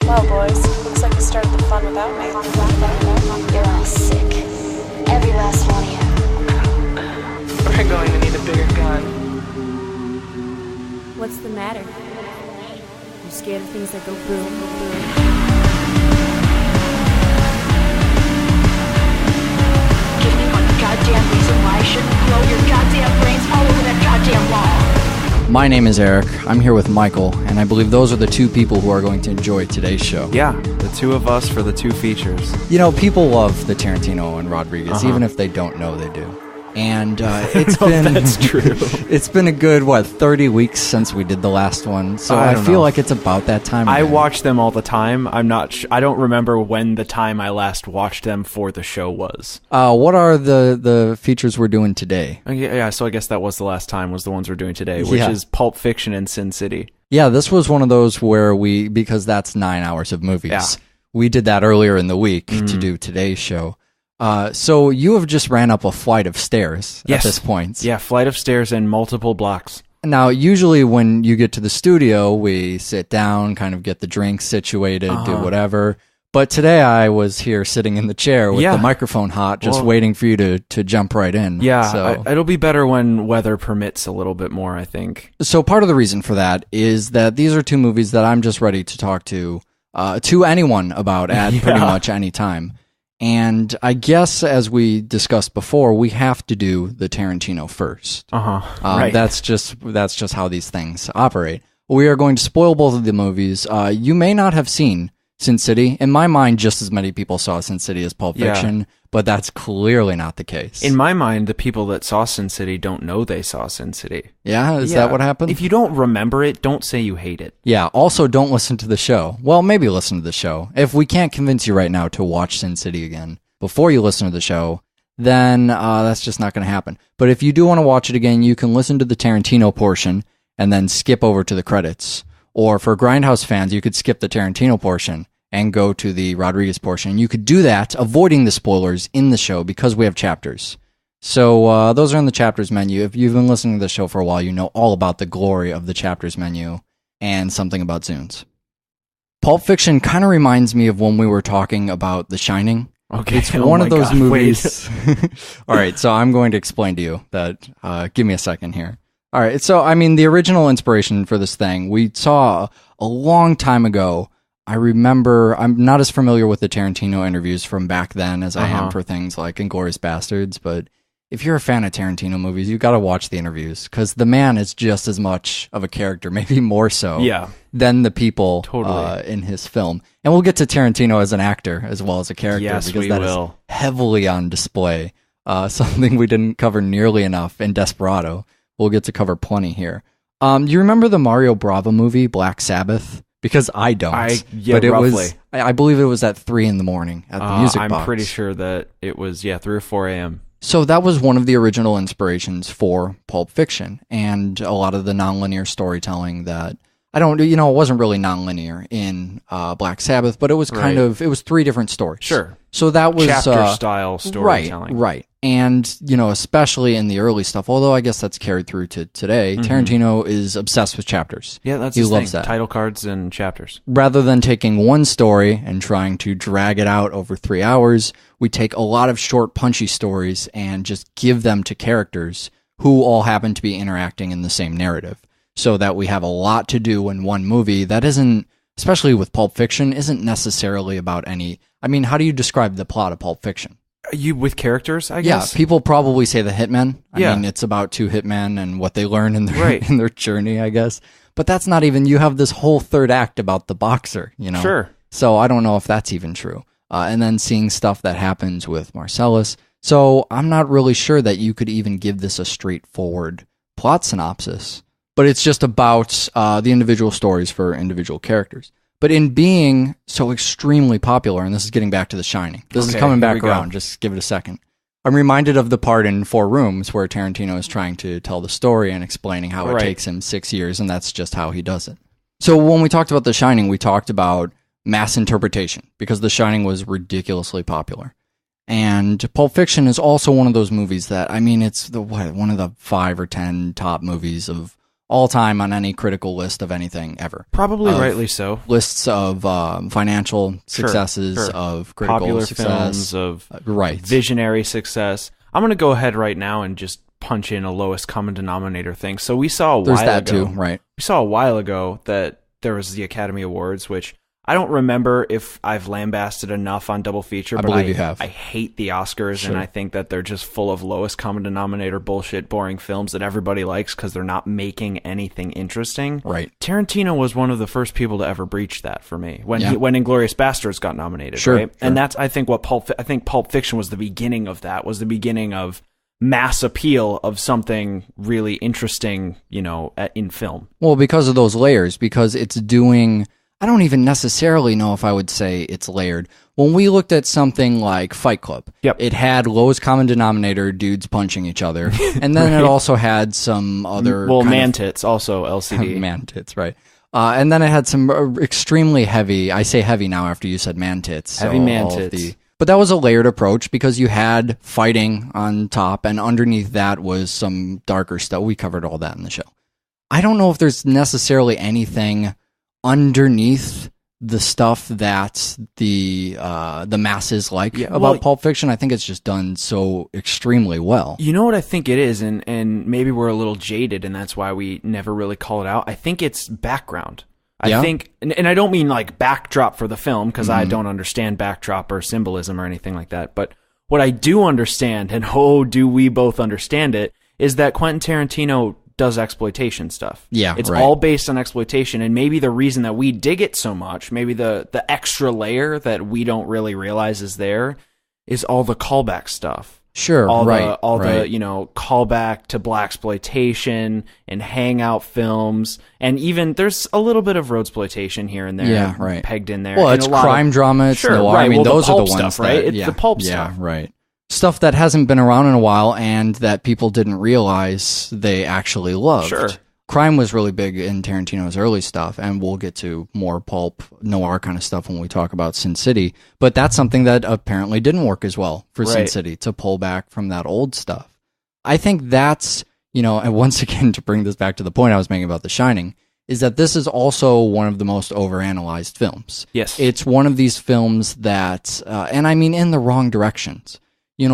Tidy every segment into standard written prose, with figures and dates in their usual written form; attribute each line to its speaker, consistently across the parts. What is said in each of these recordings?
Speaker 1: Well, boys, looks like you started the fun without me.
Speaker 2: You're all sick. Every last one of you.
Speaker 3: We're going to need a bigger gun.
Speaker 4: What's the matter? You scared of things that go boom, boom?
Speaker 2: Give me one goddamn reason why I shouldn't blow your goddamn brains all over that goddamn wall.
Speaker 5: My name is Eric. I'm here with Michael, and I believe those are the two people who are going to enjoy today's show.
Speaker 6: Yeah, the two of us for the two features.
Speaker 5: You know, people love the Tarantino and Rodriguez, even if they don't know they do. And it's been
Speaker 6: that's true.
Speaker 5: It's been a good 30 weeks since we did the last one, so I feel like it's about that time.
Speaker 6: I watch them all the time. I'm not. I don't remember when the time I last watched them for the show was.
Speaker 5: What are the features we're doing today?
Speaker 6: Yeah, so I guess that was the last time. Was the ones we're doing today, which is Pulp Fiction and Sin City.
Speaker 5: Yeah, this was one of those where because that's 9 hours of movies.
Speaker 6: Yeah.
Speaker 5: We did that earlier in the week to do today's show. So you have just ran up a flight of stairs at this point.
Speaker 6: Yeah, flight of stairs and multiple blocks.
Speaker 5: Now, usually when you get to the studio, we sit down, kind of get the drinks situated, do whatever. But today I was here sitting in the chair with the microphone hot, just waiting for you to jump right in.
Speaker 6: Yeah,
Speaker 5: so,
Speaker 6: it'll be better when weather permits a little bit more, I think.
Speaker 5: So part of the reason for that is that these are two movies that I'm just ready to talk to anyone about at pretty much any time. And I guess, as we discussed before, we have to do the Tarantino first.
Speaker 6: Right.
Speaker 5: That's just how these things operate. We are going to spoil both of the movies. You may not have seen Sin City. In my mind, just as many people saw Sin City as Pulp Fiction, but that's clearly not the case.
Speaker 6: In my mind, the people that saw Sin City don't know they saw Sin City.
Speaker 5: Yeah? Is that what happened?
Speaker 6: If you don't remember it, don't say you hate it.
Speaker 5: Yeah, also don't listen to the show. Well, maybe listen to the show. If we can't convince you right now to watch Sin City again before you listen to the show, then that's just not going to happen. But if you do want to watch it again, you can listen to the Tarantino portion and then skip over to the credits. Or for Grindhouse fans, you could skip the Tarantino portion and go to the Rodriguez portion. You could do that, avoiding the spoilers in the show because we have chapters. So those are in the chapters menu. If you've been listening to the show for a while, you know all about the glory of the chapters menu and something about Zunes. Pulp Fiction kind of reminds me of when we were talking about The Shining.
Speaker 6: Okay.
Speaker 5: It's one of those movies. All right, so I'm going to explain to you that. Give me a second here. All right, so I mean, the original inspiration for this thing we saw a long time ago. I remember, I'm not as familiar with the Tarantino interviews from back then as I am for things like Inglourious Bastards, but if you're a fan of Tarantino movies, you got to watch the interviews because the man is just as much of a character, maybe more so, than the people in his film. And we'll get to Tarantino as an actor as well as a character because that is heavily on display. Something we didn't cover nearly enough in Desperado. We'll get to cover plenty here. You remember the Mario Brava movie, Black Sabbath? Because I don't.
Speaker 6: But it
Speaker 5: roughly.
Speaker 6: Was.
Speaker 5: I believe it was at 3 a.m. at the Music Box.
Speaker 6: I'm pretty sure that it was 3 or 4 a.m.
Speaker 5: So that was one of the original inspirations for Pulp Fiction and a lot of the nonlinear storytelling that it wasn't really nonlinear in Black Sabbath, but it was it was 3 different stories.
Speaker 6: Sure.
Speaker 5: So that was
Speaker 6: chapter style storytelling.
Speaker 5: Right. And, especially in the early stuff, although I guess that's carried through to today, Tarantino is obsessed with chapters.
Speaker 6: Yeah, that's
Speaker 5: he
Speaker 6: his
Speaker 5: loves
Speaker 6: thing.
Speaker 5: that.
Speaker 6: Title cards and chapters.
Speaker 5: Rather than taking one story and trying to drag it out over 3 hours, we take a lot of short, punchy stories and just give them to characters who all happen to be interacting in the same narrative. So that we have a lot to do in one movie that isn't, especially with Pulp Fiction, isn't necessarily about any... I mean, how do you describe the plot of Pulp Fiction?
Speaker 6: You with characters, I guess?
Speaker 5: Yeah, people probably say the hitmen. I mean, it's about 2 hitmen and what they learn in their in their journey, I guess. But that's not even... You have this whole third act about the boxer,
Speaker 6: Sure.
Speaker 5: So I don't know if that's even true. And then seeing stuff that happens with Marcellus. So I'm not really sure that you could even give this a straightforward plot synopsis. But it's just about the individual stories for individual characters. But in being so extremely popular, and this is getting back to The Shining. This is coming back around. Just give it a second. I'm reminded of the part in 4 Rooms where Tarantino is trying to tell the story and explaining how it takes him 6 years, and that's just how he does it. So when we talked about The Shining, we talked about mass interpretation because The Shining was ridiculously popular. And Pulp Fiction is also one of those movies that, I mean, it's one of the 5 or 10 top movies of all time on any critical list of anything ever.
Speaker 6: Probably rightly so.
Speaker 5: Lists of financial successes,
Speaker 6: sure.
Speaker 5: of critical
Speaker 6: Popular
Speaker 5: success,
Speaker 6: films, of
Speaker 5: right.
Speaker 6: visionary success. I'm going to go ahead right now and just punch in a lowest common denominator thing. So we saw
Speaker 5: There's that too, right?
Speaker 6: We saw a while ago that there was the Academy Awards, which I don't remember if I've lambasted enough on Double Feature, but
Speaker 5: believe you have.
Speaker 6: I hate the Oscars, and I think that they're just full of lowest common denominator bullshit, boring films that everybody likes because they're not making anything interesting.
Speaker 5: Right.
Speaker 6: Tarantino was one of the first people to ever breach that for me when Inglourious Basterds got nominated, right? And that's I think Pulp Fiction was the beginning of that. Was the beginning of mass appeal of something really interesting, in film.
Speaker 5: Well, because of those layers, because it's doing. I don't even necessarily know if I would say it's layered. When we looked at something like Fight Club, it had lowest common denominator dudes punching each other. And then it also had some other...
Speaker 6: Well, man-tits, also LCD.
Speaker 5: Man-tits, right. And then it had some extremely heavy... I say heavy now after you said man-tits.
Speaker 6: Heavy man-tits.
Speaker 5: But that was a layered approach because you had fighting on top, and underneath that was some darker stuff. We covered all that in the show. I don't know if there's necessarily anything underneath the stuff that the masses like about Pulp Fiction. I think it's just done so extremely well.
Speaker 6: You know what I think it is, and maybe we're a little jaded, and that's why we never really call it out. I think it's background. I think, and I don't mean like backdrop for the film, because I don't understand backdrop or symbolism or anything like that. But what I do understand, and do we both understand it, is that Quentin Tarantino does exploitation stuff.
Speaker 5: Yeah,
Speaker 6: it's all based on exploitation, and maybe the reason that we dig it so much, maybe the extra layer that we don't really realize is there, is all the callback stuff.
Speaker 5: Sure,
Speaker 6: all
Speaker 5: right.
Speaker 6: The callback to blaxploitation and hangout films, and even there's a little bit of roadsploitation here and there, pegged in there.
Speaker 5: Well, it's crime drama, it's noir.
Speaker 6: Right.
Speaker 5: I mean, those
Speaker 6: the
Speaker 5: are the
Speaker 6: pulp
Speaker 5: ones
Speaker 6: stuff, right?
Speaker 5: that,
Speaker 6: It's the pulp stuff,
Speaker 5: right. Stuff that hasn't been around in a while and that people didn't realize they actually loved.
Speaker 6: Sure.
Speaker 5: Crime was really big in Tarantino's early stuff, and we'll get to more pulp noir kind of stuff when we talk about Sin City. But that's something that apparently didn't work as well for Sin City, to pull back from that old stuff. I think that's, and once again, to bring this back to the point I was making about The Shining, is that this is also one of the most overanalyzed films.
Speaker 6: Yes.
Speaker 5: It's one of these films that, and I mean in the wrong directions.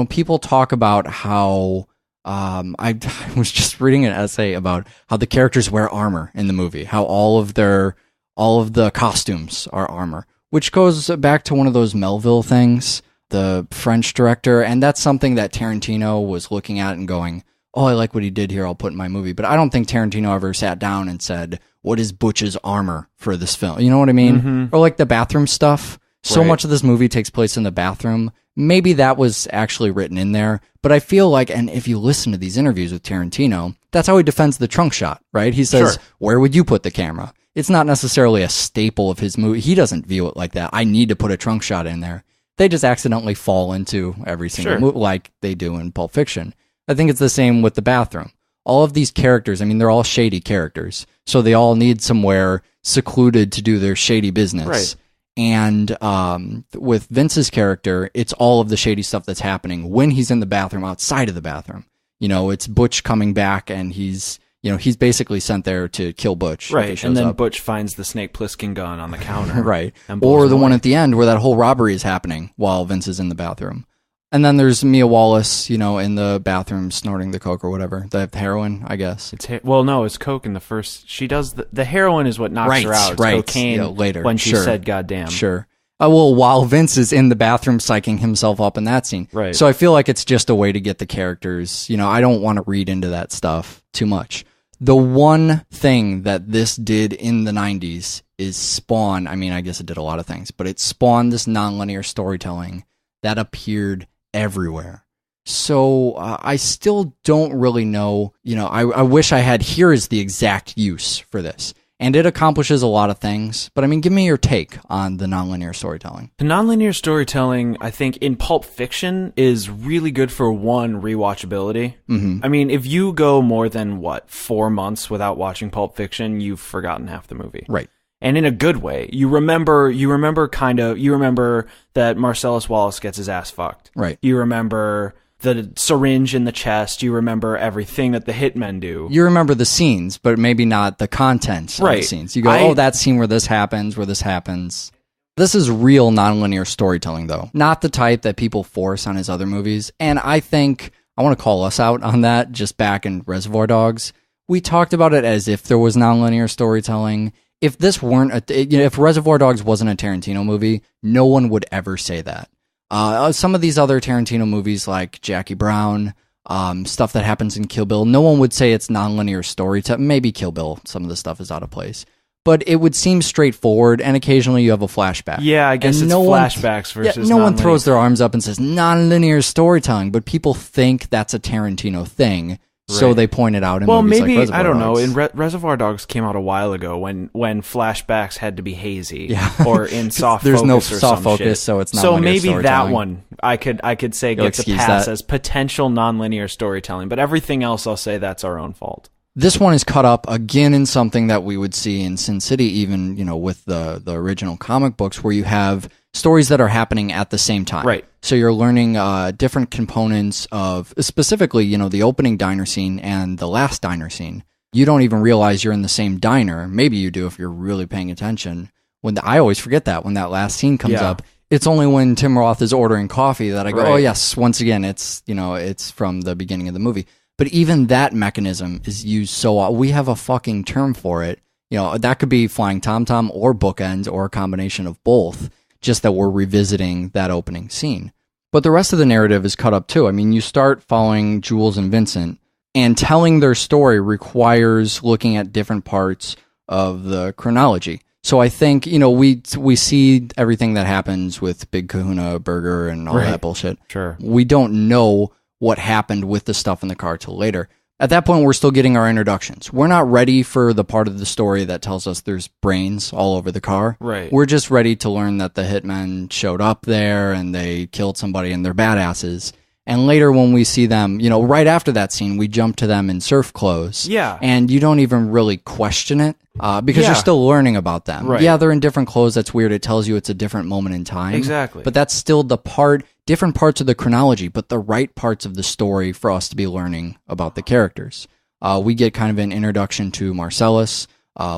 Speaker 5: People talk about how, I was just reading an essay about how the characters wear armor in the movie, how all of the costumes are armor, which goes back to one of those Melville things, the French director, and that's something that Tarantino was looking at and going, oh, I like what he did here, I'll put in my movie. But I don't think Tarantino ever sat down and said, what is Butch's armor for this film? You know what I mean? Mm-hmm. Or like the bathroom stuff. So much of this movie takes place in the bathroom. Maybe that was actually written in there, but I feel like, and if you listen to these interviews with Tarantino, that's how he defends the trunk shot, right? He says, where would you put the camera? It's not necessarily a staple of his movie. He doesn't view it like that. I need to put a trunk shot in there. They just accidentally fall into every single movie like they do in Pulp Fiction. I think it's the same with the bathroom. All of these characters, I mean, they're all shady characters, so they all need somewhere secluded to do their shady business.
Speaker 6: Right.
Speaker 5: And with Vince's character, it's all of the shady stuff that's happening when he's in the bathroom, outside of the bathroom. It's Butch coming back, and he's basically sent there to kill Butch.
Speaker 6: Right, and then Butch finds the Snake Plissken gun on the counter.
Speaker 5: Right. Or the one at the end where that whole robbery is happening while Vince is in the bathroom. And then there's Mia Wallace, in the bathroom snorting the coke or whatever. The heroin, I guess.
Speaker 6: No, it's coke in the first. She does the heroin is what knocks her out. It's cocaine
Speaker 5: later
Speaker 6: when she said "goddamn."
Speaker 5: Sure. While Vince is in the bathroom psyching himself up in that scene.
Speaker 6: Right.
Speaker 5: So I feel like it's just a way to get the characters. I don't want to read into that stuff too much. The one thing that this did in the 90s is spawn. I mean, I guess it did a lot of things, but it spawned this nonlinear storytelling that appeared everywhere. So I still don't really know, I wish I had, here is the exact use for this. And it accomplishes a lot of things. But I mean, give me your take on the nonlinear storytelling.
Speaker 6: The nonlinear storytelling, I think, in Pulp Fiction is really good for one, rewatchability.
Speaker 5: Mm-hmm.
Speaker 6: I mean, if you go more than, 4 months without watching Pulp Fiction, you've forgotten half the movie.
Speaker 5: Right.
Speaker 6: And in a good way. You remember that Marcellus Wallace gets his ass fucked.
Speaker 5: Right.
Speaker 6: You remember the syringe in the chest. You remember everything that the hitmen do.
Speaker 5: You remember the scenes, but maybe not the content of the scenes. You go, that scene where this happens, where this happens. This is real nonlinear storytelling, though. Not the type that people force on his other movies. And I think I want to call us out on that just back in Reservoir Dogs. We talked about it as if there was nonlinear storytelling. If this weren't, if Reservoir Dogs wasn't a Tarantino movie, no one would ever say that. Some of these other Tarantino movies like Jackie Brown, stuff that happens in Kill Bill, no one would say it's nonlinear storytelling. Maybe Kill Bill, some of the stuff is out of place. But it would seem straightforward, and occasionally you have a flashback.
Speaker 6: Yeah, I guess it's flashbacks versus
Speaker 5: no one throws their arms up and says nonlinear storytelling, but people think that's a Tarantino thing, so they point it out in movies like Reservoir Dogs.
Speaker 6: I don't know. In Reservoir Dogs came out a while ago when flashbacks had to be hazy or in soft
Speaker 5: There's
Speaker 6: focus
Speaker 5: no
Speaker 6: or
Speaker 5: soft
Speaker 6: some
Speaker 5: focus,
Speaker 6: shit.
Speaker 5: so it's nonlinear
Speaker 6: So maybe
Speaker 5: storytelling.
Speaker 6: that one I could say
Speaker 5: You'll
Speaker 6: gets a
Speaker 5: excuse
Speaker 6: pass
Speaker 5: that.
Speaker 6: as potential nonlinear storytelling, but everything else I'll say that's our own fault.
Speaker 5: This one is cut up again in something that we would see in Sin City, even, with the original comic books, where you have stories that are happening at the same time.
Speaker 6: Right.
Speaker 5: So you're learning different components of, specifically, the opening diner scene and the last diner scene. You don't even realize you're in the same diner. Maybe you do if you're really paying attention. I always forget that when that last scene comes up. It's only when Tim Roth is ordering coffee that I go, oh yes, once again, it's from the beginning of the movie. But even that mechanism is used so we have a fucking term for it. That could be flying tom-tom or bookends or a combination of both, just that we're revisiting that opening scene. But the rest of the narrative is cut up too. I mean, you start following Jules and Vincent, and telling their story requires looking at different parts of the chronology. So I think, we see everything that happens with Big Kahuna Burger and all that bullshit.
Speaker 6: Sure.
Speaker 5: We don't know what happened with the stuff in the car till later. At that point, we're still getting our introductions. We're not ready for the part of the story that tells us there's brains all over the car.
Speaker 6: Right.
Speaker 5: We're just ready to learn that the hitmen showed up there and they killed somebody and they're badasses. And later when we see them, right after that scene, we jump to them in surf clothes.
Speaker 6: Yeah.
Speaker 5: And you don't even really question it because you're still learning about them.
Speaker 6: Right.
Speaker 5: Yeah, they're in different clothes. That's weird. It tells you it's a different moment in time.
Speaker 6: Exactly.
Speaker 5: But that's still different parts of the chronology, but the right parts of the story for us to be learning about the characters. We get kind of an introduction to Marcellus.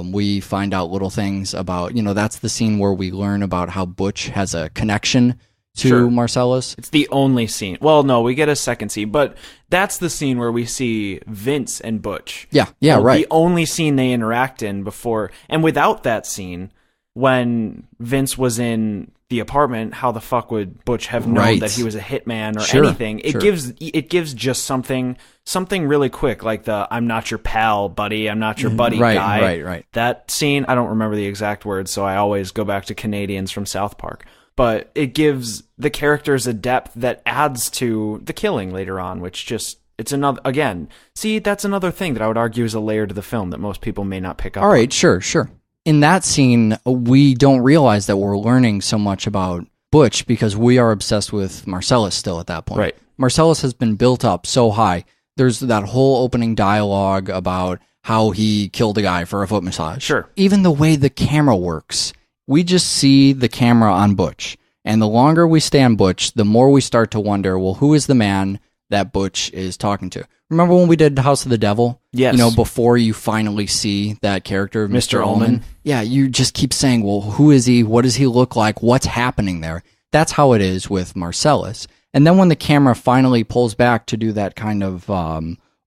Speaker 5: We find out little things about, that's the scene where we learn about how Butch has a connection to Marcellus.
Speaker 6: It's the only scene. Well, no, we get a second scene, but that's the scene where we see Vince and Butch.
Speaker 5: Yeah, right.
Speaker 6: The only scene they interact in before. And without that scene, when Vince was in the apartment, how the fuck would Butch have known that he was a hitman or anything? It gives just something really quick, like the "I'm not your pal, buddy. I'm not your buddy" guy.
Speaker 5: Right.
Speaker 6: That scene, I don't remember the exact words, so I always go back to Canadians from South Park. But it gives the characters a depth that adds to the killing later on, which just it's another that's another thing that I would argue is a layer to the film that most people may not pick up.
Speaker 5: All right, sure. In that scene, we don't realize that we're learning so much about Butch because we are obsessed with Marcellus still at that point.
Speaker 6: Right.
Speaker 5: Marcellus has been built up so high. There's that whole opening dialogue about how he killed a guy for a foot massage.
Speaker 6: Sure.
Speaker 5: Even the way the camera works, we just see the camera on Butch. And the longer we stay on Butch, the more we start to wonder, well, who is the man that Butch is talking to? Remember when we did House of the Devil?
Speaker 6: Yes.
Speaker 5: Before you finally see that character of Mr. Ullman.
Speaker 6: Ullman.
Speaker 5: Yeah, you just keep saying, well, who is he? What does he look like? What's happening there? That's how it is with Marcellus. And then when the camera finally pulls back to do that kind of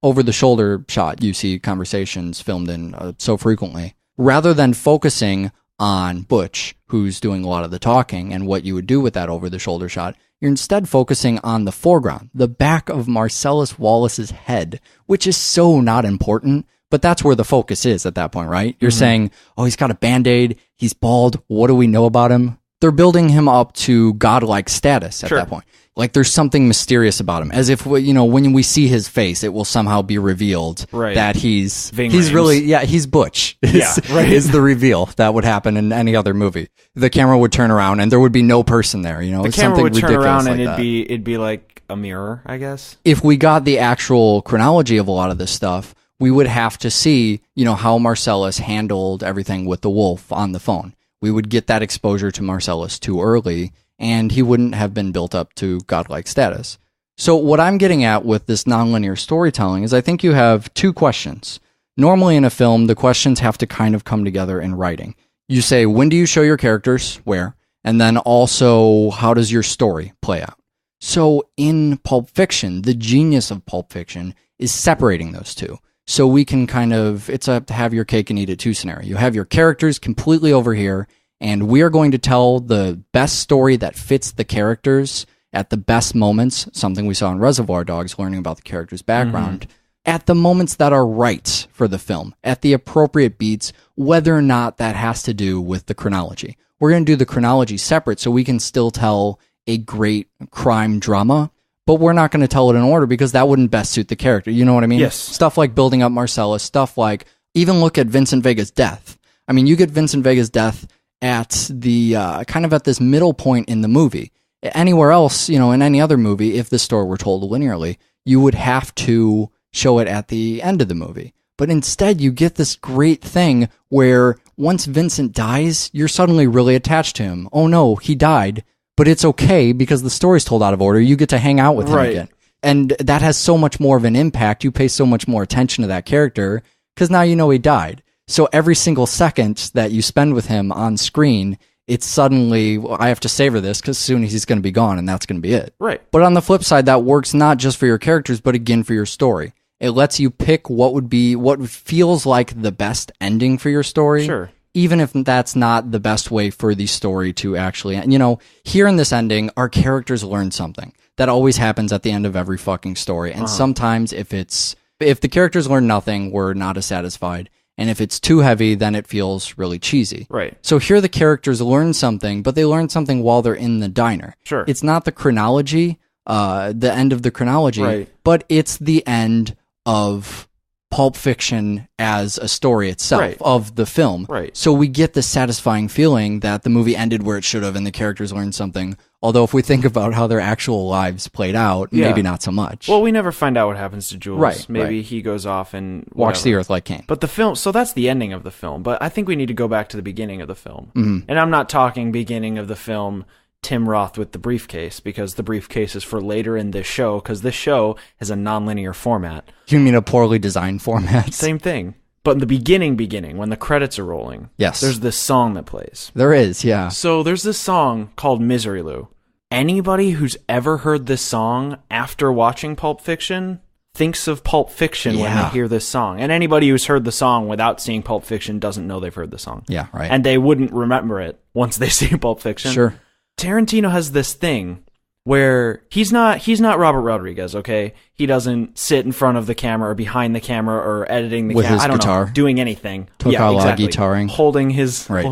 Speaker 5: over-the-shoulder shot you see conversations filmed in so frequently, rather than focusing on Butch, who's doing a lot of the talking, and what you would do with that over-the-shoulder shot, you're instead focusing on the foreground, the back of Marcellus Wallace's head, which is so not important, but that's where the focus is at that point, right? You're saying, oh, he's got a Band-Aid, he's bald, what do we know about him? They're building him up to godlike status at that point. Like there's something mysterious about him, as if when we see his face, it will somehow be revealed that he's really he's Butch. Is the reveal that would happen in any other movie? The camera would turn around and there would be no person there.
Speaker 6: The camera would turn around and it'd be like a mirror, I guess. If
Speaker 5: we got the actual chronology of a lot of this stuff, we would have to see how Marcellus handled everything with the wolf on the phone. We would get that exposure to Marcellus too early, and he wouldn't have been built up to godlike status. So what I'm getting at with this nonlinear storytelling is I think you have two questions. Normally in a film, the questions have to kind of come together in writing. You say, when do you show your characters? Where? And then also, how does your story play out? So in Pulp Fiction, the genius of Pulp Fiction is separating those two. So we can kind of, it's a have your cake and eat it too scenario. You have your characters completely over here, and we are going to tell the best story that fits the characters at the best moments, something we saw in Reservoir Dogs, learning about the character's background, at the moments that are right for the film, at the appropriate beats, whether or not that has to do with the chronology. We're going to do the chronology separate so we can still tell a great crime drama, but we're not going to tell it in order because that wouldn't best suit the character. You know what I mean?
Speaker 6: Yes.
Speaker 5: Stuff like building up Marcellus, stuff like, even look at Vincent Vega's death. I mean, you get Vincent Vega's death at the, kind of at this middle point in the movie. Anywhere else, in any other movie, if this story were told linearly, you would have to show it at the end of the movie. But instead, you get this great thing where once Vincent dies, you're suddenly really attached to him. Oh no, he died, but it's okay because the story's told out of order. You get to hang out with him again. And that has so much more of an impact. You pay so much more attention to that character because now you know he died. So every single second that you spend with him on screen, it's suddenly, well, I have to savor this because soon he's going to be gone and that's going to be it.
Speaker 6: Right.
Speaker 5: But on the flip side, that works not just for your characters, but again for your story. It lets you pick what feels like the best ending for your story.
Speaker 6: Sure.
Speaker 5: Even if that's not the best way for the story to actually end. Here in this ending, our characters learn something. That always happens at the end of every fucking story. And sometimes if the characters learn nothing, we're not as satisfied. And if it's too heavy, then it feels really cheesy.
Speaker 6: Right.
Speaker 5: So here the characters learn something, but they learn something while they're in the diner.
Speaker 6: Sure.
Speaker 5: It's not the chronology, the end of the chronology,
Speaker 6: Right.
Speaker 5: but it's the end of Pulp Fiction as a story itself,
Speaker 6: Right.
Speaker 5: of the film.
Speaker 6: Right.
Speaker 5: So we get the satisfying feeling that the movie ended where it should have and the characters learned something. Although if we think about how their actual lives played out,
Speaker 6: Yeah.
Speaker 5: maybe not so much.
Speaker 6: Well, we never find out what happens to Jules.
Speaker 5: Right,
Speaker 6: Maybe
Speaker 5: right.
Speaker 6: he goes off and
Speaker 5: Walks the
Speaker 6: whatever.
Speaker 5: earth like Cain.
Speaker 6: But the film, so that's the ending of the film. But I think we need to go back to the beginning of the film. And I'm not talking beginning of the film, Tim Roth with the briefcase, because the briefcase is for later in this show, because this show has a nonlinear format.
Speaker 5: You mean a poorly designed format?
Speaker 6: Same thing. But in the beginning, when the credits are rolling,
Speaker 5: Yes.
Speaker 6: there's this song that plays.
Speaker 5: There is, yeah.
Speaker 6: So there's this song called Misery Lou. Anybody who's ever heard this song after watching Pulp Fiction thinks of Pulp Fiction when they
Speaker 5: Yeah.
Speaker 6: hear this song. And anybody who's heard the song without seeing Pulp Fiction doesn't know they've heard the song.
Speaker 5: Yeah, right.
Speaker 6: And they wouldn't remember it once they see Pulp Fiction.
Speaker 5: Sure.
Speaker 6: Tarantino has this thing where he's not Robert Rodriguez, okay? He doesn't sit in front of the camera or behind the camera or editing the
Speaker 5: With
Speaker 6: camera.
Speaker 5: his
Speaker 6: I don't
Speaker 5: guitar.
Speaker 6: know, doing anything.
Speaker 5: Tocala guitaring.
Speaker 6: Holding his
Speaker 5: Right.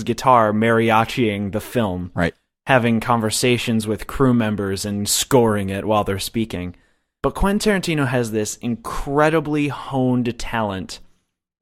Speaker 6: guitar, mariachiing the film.
Speaker 5: Right.
Speaker 6: Having conversations with crew members and scoring it while they're speaking. But Quentin Tarantino has this incredibly honed talent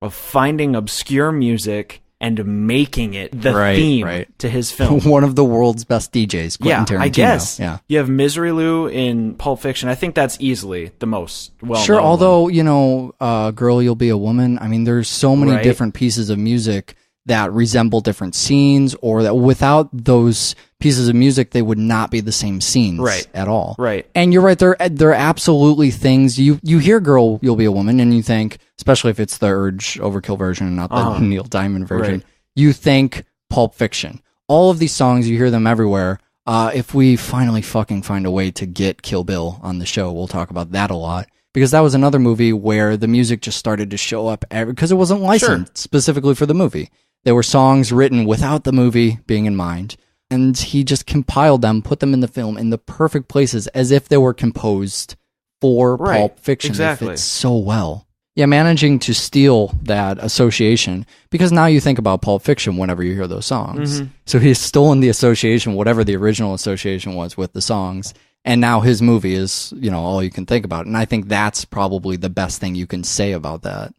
Speaker 6: of finding obscure music and making it the theme to his film.
Speaker 5: One of the world's best DJs, Quentin Tarantino.
Speaker 6: I guess.
Speaker 5: Yeah.
Speaker 6: You have Misery Lou in Pulp Fiction. I think that's easily the most well-known
Speaker 5: Sure, although,
Speaker 6: one.
Speaker 5: Girl, You'll Be a Woman, I mean, there's so many
Speaker 6: Right.
Speaker 5: different pieces of music that resemble different scenes, or that without those pieces of music, they would not be the same scenes at all.
Speaker 6: Right.
Speaker 5: And you're right, they're absolutely things. You hear Girl, You'll Be a Woman, and you think, especially if it's the Urge Overkill version and not the Neil Diamond version,
Speaker 6: Right.
Speaker 5: you think Pulp Fiction. All of these songs, you hear them everywhere. If we finally fucking find a way to get Kill Bill on the show, we'll talk about that a lot. Because that was another movie where the music just started to show up because it wasn't licensed specifically for the movie. There were songs written without the movie being in mind. And he just compiled them, put them in the film in the perfect places as if they were composed for Pulp Fiction.
Speaker 6: Exactly.
Speaker 5: They fit so well. Yeah, managing to steal that association, because now you think about Pulp Fiction whenever you hear those songs. So he's stolen the association, whatever the original association was with the songs, and now his movie is, all you can think about. And I think that's probably the best thing you can say about that.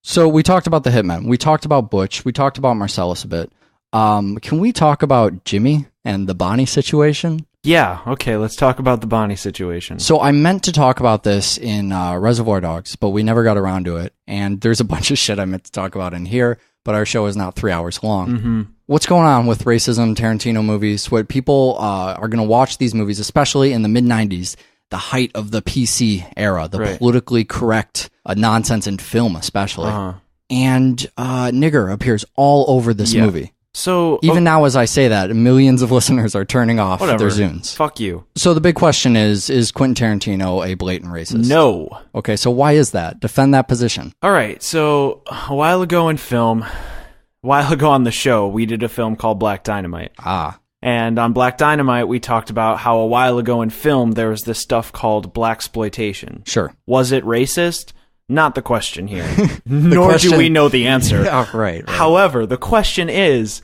Speaker 5: So we talked about the Hitmen. We talked about Butch. We talked about Marcellus a bit. Can we talk about Jimmy and the Bonnie situation?
Speaker 6: Yeah, okay, let's talk about the Bonnie situation.
Speaker 5: So I meant to talk about this in Reservoir Dogs, but we never got around to it. And there's a bunch of shit I meant to talk about in here, but our show is not 3 hours long. What's going on with racism, Tarantino movies? What people are going to watch these movies, especially in the mid-90s, the height of the PC era, the
Speaker 6: Right.
Speaker 5: politically correct nonsense in film, especially.
Speaker 6: Uh-huh.
Speaker 5: And nigger appears all over this
Speaker 6: Yeah.
Speaker 5: movie.
Speaker 6: So
Speaker 5: Even now, as I say that, millions of listeners are turning off
Speaker 6: whatever.
Speaker 5: their Zunes.
Speaker 6: Fuck you.
Speaker 5: So the big question is Quentin Tarantino a blatant racist?
Speaker 6: No.
Speaker 5: Okay, so why is that? Defend that position.
Speaker 6: All right. So a while ago on the show, we did a film called Black Dynamite.
Speaker 5: Ah,
Speaker 6: And on Black Dynamite, we talked about how a while ago in film, there was this stuff called blaxploitation.
Speaker 5: sure.
Speaker 6: Was it racist? Not the question here. Nor
Speaker 5: question-
Speaker 6: do we know the answer.
Speaker 5: Yeah, right.
Speaker 6: However, the question is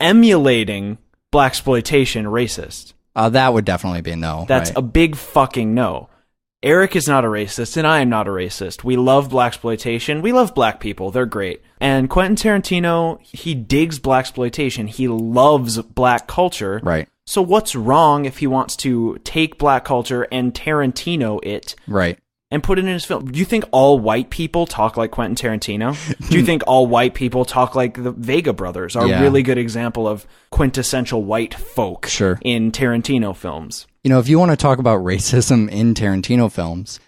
Speaker 6: emulating blaxploitation racist?
Speaker 5: That would definitely be no.
Speaker 6: That's
Speaker 5: right.
Speaker 6: a big fucking no. Eric is not a racist, and I am not a racist. We love blaxploitation. We love black people. They're great. And Quentin Tarantino, he digs blaxploitation. He loves black culture.
Speaker 5: Right.
Speaker 6: So what's wrong if he wants to take black culture and Tarantino it
Speaker 5: Right.
Speaker 6: and put it in his film? Do you think all white people talk like Quentin Tarantino? Do you think all white people talk like the Vega brothers? Are
Speaker 5: Yeah.
Speaker 6: a really good example of quintessential white folk
Speaker 5: Sure.
Speaker 6: in Tarantino films.
Speaker 5: You know, if you want to talk about racism in Tarantino films,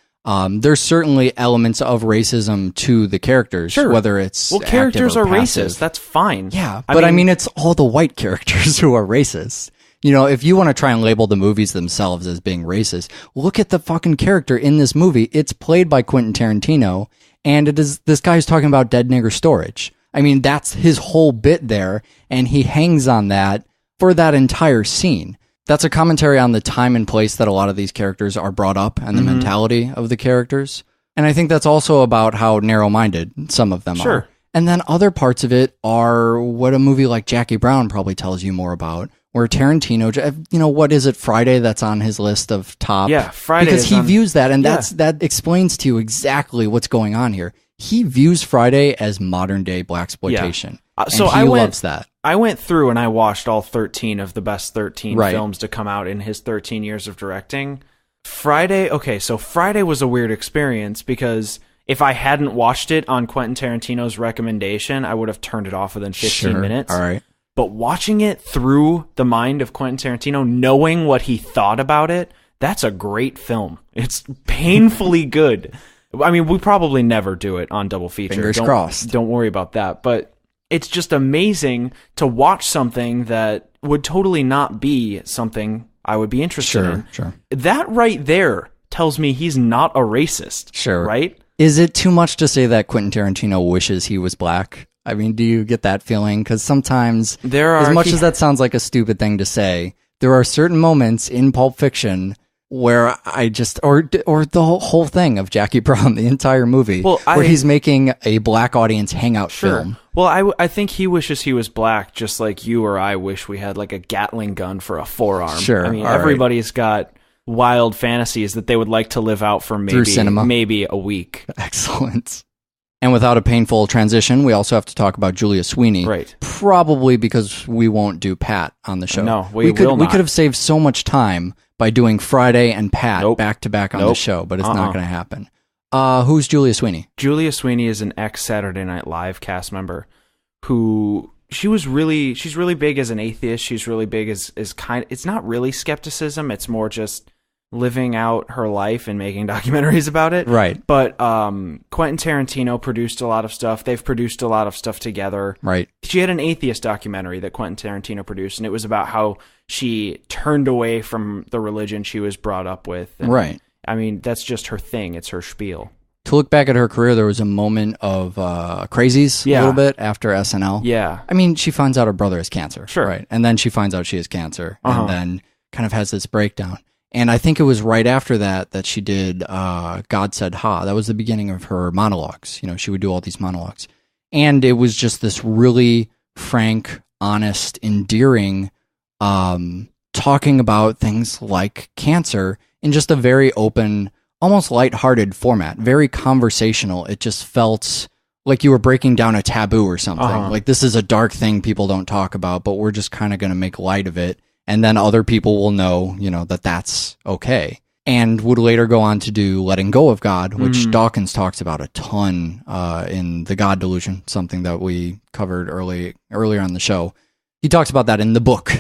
Speaker 5: there's certainly elements of racism to the characters,
Speaker 6: Sure.
Speaker 5: whether it's
Speaker 6: Well,
Speaker 5: active
Speaker 6: characters
Speaker 5: or
Speaker 6: are
Speaker 5: passive.
Speaker 6: racist. That's fine.
Speaker 5: Yeah, but I mean, it's all the white characters who are racist. You know, if you want to try and label the movies themselves as being racist, look at the fucking character in this movie. It's played by Quentin Tarantino, and it is this guy who's talking about dead nigger storage. I mean, that's his whole bit there, and he hangs on that for that entire scene. That's a commentary on the time and place that a lot of these characters are brought up and the mentality of the characters. And I think that's also about how narrow-minded some of them
Speaker 6: Sure.
Speaker 5: are. And then other parts of it are what a movie like Jackie Brown probably tells you more about, where Tarantino, you know, what is it, Friday, that's on his list of top?
Speaker 6: Yeah, Friday
Speaker 5: Because
Speaker 6: is
Speaker 5: he
Speaker 6: on-
Speaker 5: views that, and
Speaker 6: Yeah.
Speaker 5: that explains to you exactly what's going on here. He views Friday as modern-day blaxploitation.
Speaker 6: So
Speaker 5: and he
Speaker 6: I went-
Speaker 5: loves that.
Speaker 6: I went through and I watched all 13 of the best 13
Speaker 5: Right.
Speaker 6: films to come out in his 13 years of directing. Friday was a weird experience because if I hadn't watched it on Quentin Tarantino's recommendation, I would have turned it off within 15
Speaker 5: Sure.
Speaker 6: minutes.
Speaker 5: All right.
Speaker 6: But watching it through the mind of Quentin Tarantino, knowing what he thought about it, that's a great film. It's painfully good. I mean, we probably never do it on double feature.
Speaker 5: Fingers crossed.
Speaker 6: Don't worry about that. But it's just amazing to watch something that would totally not be something I would be interested in.
Speaker 5: Sure.
Speaker 6: That right there tells me he's not a racist.
Speaker 5: Sure.
Speaker 6: Right?
Speaker 5: Is it too much to say that Quentin Tarantino wishes he was black? I mean, do you get that feeling? Because sometimes, as much as that sounds like a stupid thing to say, there are certain moments in Pulp Fiction where I just, or the whole thing of Jackie Brown, the entire movie, where he's making a black audience hangout film.
Speaker 6: Well, I think he wishes he was black, just like you or I wish we had like a Gatling gun for a forearm.
Speaker 5: Sure.
Speaker 6: I mean,
Speaker 5: all right.
Speaker 6: everybody's got wild fantasies that they would like to live out for
Speaker 5: Through cinema.
Speaker 6: maybe a week.
Speaker 5: Excellent. And without a painful transition, we also have to talk about Julia Sweeney.
Speaker 6: Right.
Speaker 5: Probably because we won't do Pat on the show.
Speaker 6: No, we
Speaker 5: could,
Speaker 6: will
Speaker 5: We
Speaker 6: not.
Speaker 5: could have saved so much time by doing Friday and Pat
Speaker 6: Nope.
Speaker 5: back to back on the
Speaker 6: Nope.
Speaker 5: show, but it's not going to happen. Who's Julia Sweeney?
Speaker 6: Julia Sweeney is an ex-Saturday Night Live cast member who she's really big as an atheist. She's really big as it's not really skepticism. It's more just living out her life and making documentaries about it.
Speaker 5: Right.
Speaker 6: But Quentin Tarantino produced a lot of stuff. They've produced a lot of stuff together.
Speaker 5: Right.
Speaker 6: She had an atheist documentary that Quentin Tarantino produced, and it was about how she turned away from the religion she was brought up with. And,
Speaker 5: Right.
Speaker 6: I mean, that's just her thing. It's her spiel.
Speaker 5: To look back at her career, there was a moment of crazies a little bit after SNL.
Speaker 6: Yeah.
Speaker 5: I mean, she finds out her brother has cancer.
Speaker 6: Sure.
Speaker 5: Right. And then she finds out she has cancer
Speaker 6: Uh-huh.
Speaker 5: and then kind of has this breakdown. And I think it was right after that she did God Said Ha. That was the beginning of her monologues. You know, she would do all these monologues. And it was just this really frank, honest, endearing talking about things like cancer in just a very open, almost lighthearted format, very conversational. It just felt like you were breaking down a taboo or something.
Speaker 6: Uh-huh.
Speaker 5: Like, this is a dark thing people don't talk about, but we're just kind of going to make light of it. And then other people will know, you know, that that's okay. And would later go on to do Letting Go of God, which Dawkins talks about a ton in The God Delusion, something that we covered earlier on the show. He talks about that in the book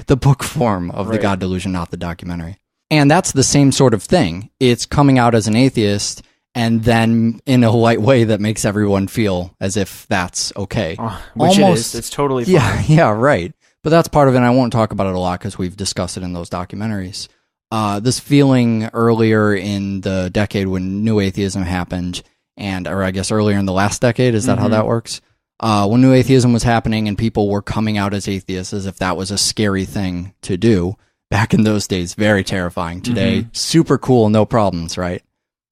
Speaker 5: form of The
Speaker 6: Right.
Speaker 5: God Delusion, not the documentary. And that's the same sort of thing. It's coming out as an atheist and then in a light way that makes everyone feel as if that's okay.
Speaker 6: Which it is. It's totally fine.
Speaker 5: Yeah, right. But that's part of it, and I won't talk about it a lot because we've discussed it in those documentaries. This feeling earlier in the decade when New Atheism happened, or I guess earlier in the last decade, is that how that works? When New Atheism was happening and people were coming out as atheists as if that was a scary thing to do. Back in those days, very terrifying. Today, super cool, no problems, right?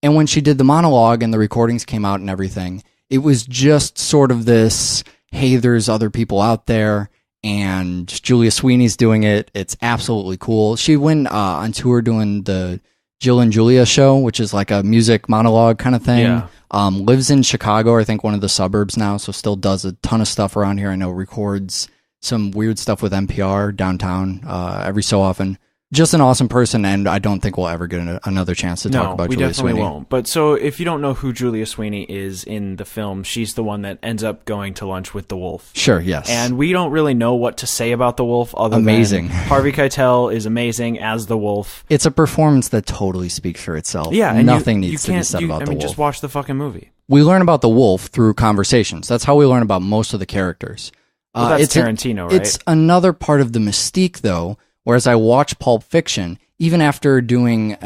Speaker 5: And when she did the monologue and the recordings came out and everything, it was just sort of this, hey, there's other people out there, and Julia Sweeney's doing it. It's absolutely cool. She went on tour doing the Jill and Julia show, which is like a music monologue kind of thing.
Speaker 6: Yeah.
Speaker 5: Lives in Chicago, I think one of the suburbs now, so still does a ton of stuff around here. I know records some weird stuff with NPR downtown every so often. Just an awesome person, and I don't think we'll ever get another chance to talk about Julia Sweeney.
Speaker 6: No, we definitely won't. But so if you don't know who Julia Sweeney is in the film, she's the one that ends up going to lunch with the wolf.
Speaker 5: Sure, yes.
Speaker 6: And we don't really know what to say about the wolf other
Speaker 5: amazing.
Speaker 6: than Harvey Keitel is amazing as the wolf.
Speaker 5: It's a performance that totally speaks for itself.
Speaker 6: Yeah, and
Speaker 5: nothing needs to be said about the wolf.
Speaker 6: Just watch the fucking movie.
Speaker 5: We learn about the wolf through conversations. That's how we learn about most of the characters.
Speaker 6: Well, that's Tarantino, right?
Speaker 5: It's another part of the mystique, though, whereas I watch Pulp Fiction, even after doing,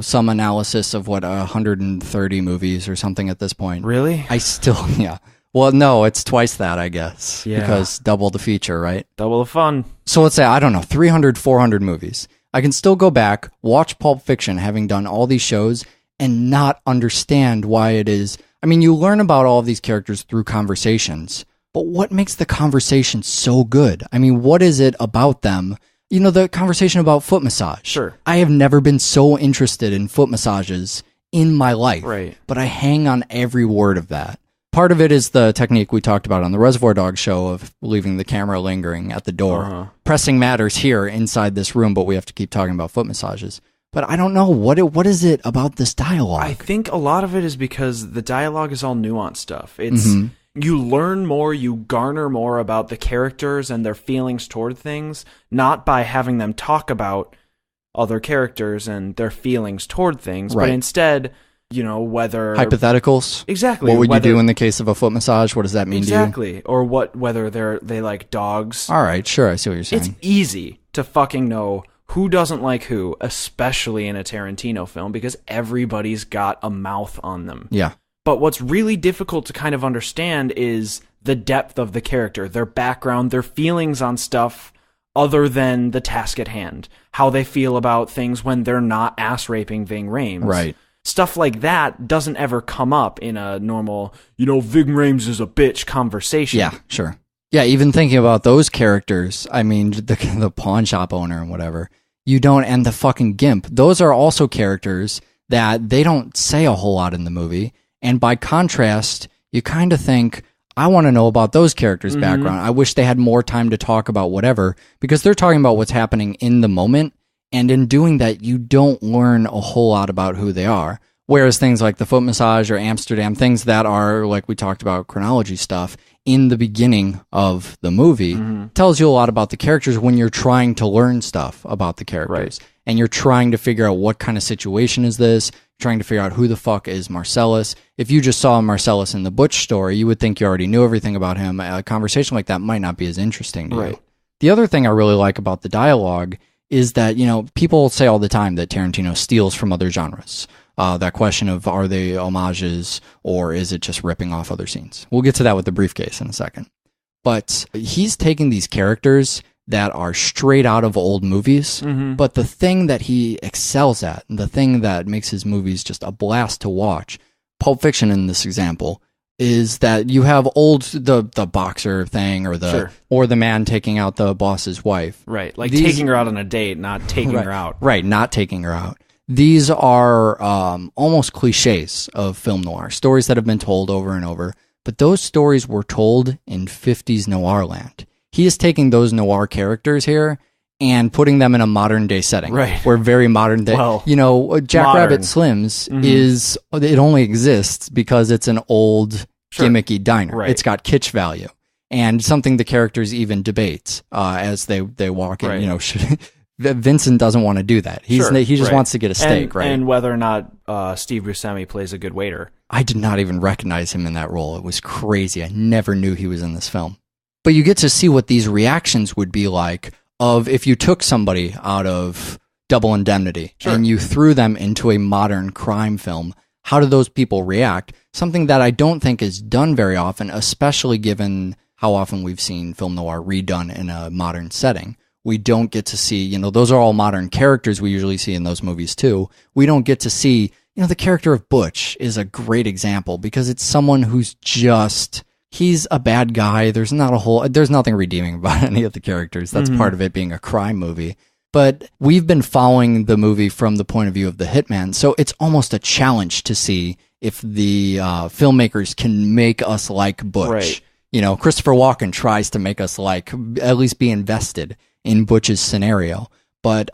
Speaker 5: some analysis of 130 movies or something at this point.
Speaker 6: Really?
Speaker 5: I still, yeah. Well, no, it's twice that, I guess.
Speaker 6: Yeah.
Speaker 5: Because double the feature, right?
Speaker 6: Double the fun.
Speaker 5: So let's say, I don't know, 300, 400 movies. I can still go back, watch Pulp Fiction, having done all these shows, and not understand why it is. I mean, you learn about all of these characters through conversations, but what makes the conversation so good? I mean, what is it about them? You know, the conversation about foot massage.
Speaker 6: Sure.
Speaker 5: I have never been so interested in foot massages in my life.
Speaker 6: Right.
Speaker 5: But I hang on every word of that. Part of it is the technique we talked about on the Reservoir Dogs show of leaving the camera lingering at the door. Pressing matters here inside this room, but we have to keep talking about foot massages. But I don't know, what is it about this dialogue?
Speaker 6: I think a lot of it is because the dialogue is all nuanced stuff. It's... You learn more, you garner more about the characters and their feelings toward things, not by having them talk about other characters and their feelings toward things, but instead, whether...
Speaker 5: Hypotheticals?
Speaker 6: Exactly.
Speaker 5: What would you do in the case of a foot massage? What does that mean to you?
Speaker 6: Exactly. Or whether they like dogs.
Speaker 5: All right, sure, I see what you're saying.
Speaker 6: It's easy to fucking know who doesn't like who, especially in a Tarantino film, because everybody's got a mouth on them.
Speaker 5: Yeah.
Speaker 6: But what's really difficult to kind of understand is the depth of the character, their background, their feelings on stuff other than the task at hand, how they feel about things when they're not ass-raping Ving Rhames.
Speaker 5: Right.
Speaker 6: Stuff like that doesn't ever come up in a normal, Ving Rhames is a bitch conversation.
Speaker 5: Yeah, sure. Yeah, even thinking about those characters, I mean, the pawn shop owner and whatever, and the fucking gimp, those are also characters that they don't say a whole lot in the movie. And by contrast, you kind of think, I want to know about those characters' background. I wish they had more time to talk about whatever, because they're talking about what's happening in the moment. And in doing that, you don't learn a whole lot about who they are. Whereas things like the foot massage or Amsterdam, things that are, like we talked about, chronology stuff, in the beginning of the movie, tells you a lot about the characters when you're trying to learn stuff about the characters. Right. And you're trying to figure out what kind of situation is this, trying to figure out who the fuck is Marcellus. If you just saw Marcellus in the Butch story, you would think you already knew everything about him. A conversation like that might not be as interesting to you. The other thing I really like about the dialogue is that, people say all the time that Tarantino steals from other genres. That question of, are they homages or is it just ripping off other scenes? We'll get to that with the briefcase in a second. But he's taking these characters that are straight out of old movies, but the thing that he excels at, the thing that makes his movies just a blast to watch, Pulp Fiction in this example, is that you have the boxer thing or the man taking out the boss's wife.
Speaker 6: Right, like taking her out on a date, not taking her out.
Speaker 5: Right, not taking her out. These are almost cliches of film noir, stories that have been told over and over, but those stories were told in 50s noir land. He is taking those noir characters here and putting them in a modern day setting. Right. Where very modern day, Jack Rabbit Slim's it only exists because it's an old gimmicky diner. Right. It's got kitsch value and something the characters even debate as they walk in, Vincent doesn't want to do that. He just
Speaker 6: right.
Speaker 5: wants to get a steak, right?
Speaker 6: And whether or not Steve Buscemi plays a good waiter.
Speaker 5: I did not even recognize him in that role. It was crazy. I never knew he was in this film. But you get to see what these reactions would be like of if you took somebody out of Double Indemnity and you threw them into a modern crime film. How do those people react? Something that I don't think is done very often, especially given how often we've seen film noir redone in a modern setting. We don't get to see, those are all modern characters we usually see in those movies too. We don't get to see, the character of Butch is a great example because it's someone who's he's a bad guy. There's nothing redeeming about any of the characters. That's part of it being a crime movie. But we've been following the movie from the point of view of the hitman, so it's almost a challenge to see if the filmmakers can make us like Butch. Right. Christopher Walken tries to make us at least be invested in Butch's scenario. But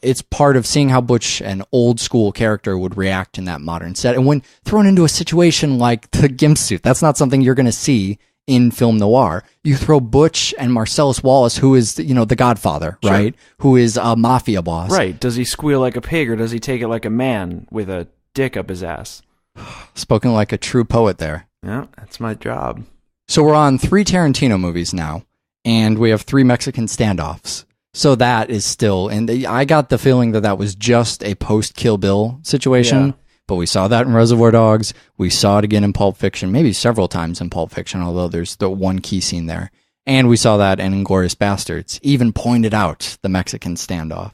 Speaker 5: it's part of seeing how Butch, an old school character, would react in that modern set. And when thrown into a situation like the gimp suit, that's not something you're going to see in film noir. You throw Butch and Marcellus Wallace, who is, the Godfather, right? Who is a mafia boss.
Speaker 6: Right. Does he squeal like a pig or does he take it like a man with a dick up his ass?
Speaker 5: Spoken like a true poet there.
Speaker 6: Yeah, that's my job.
Speaker 5: So we're on 3 Tarantino movies now, and we have 3 Mexican standoffs. So that is still, and I got the feeling that was just a post-Kill Bill situation. Yeah. But we saw that in Reservoir Dogs. We saw it again in Pulp Fiction, maybe several times in Pulp Fiction, although there's the one key scene there. And we saw that in Inglourious Bastards, even pointed out the Mexican standoff.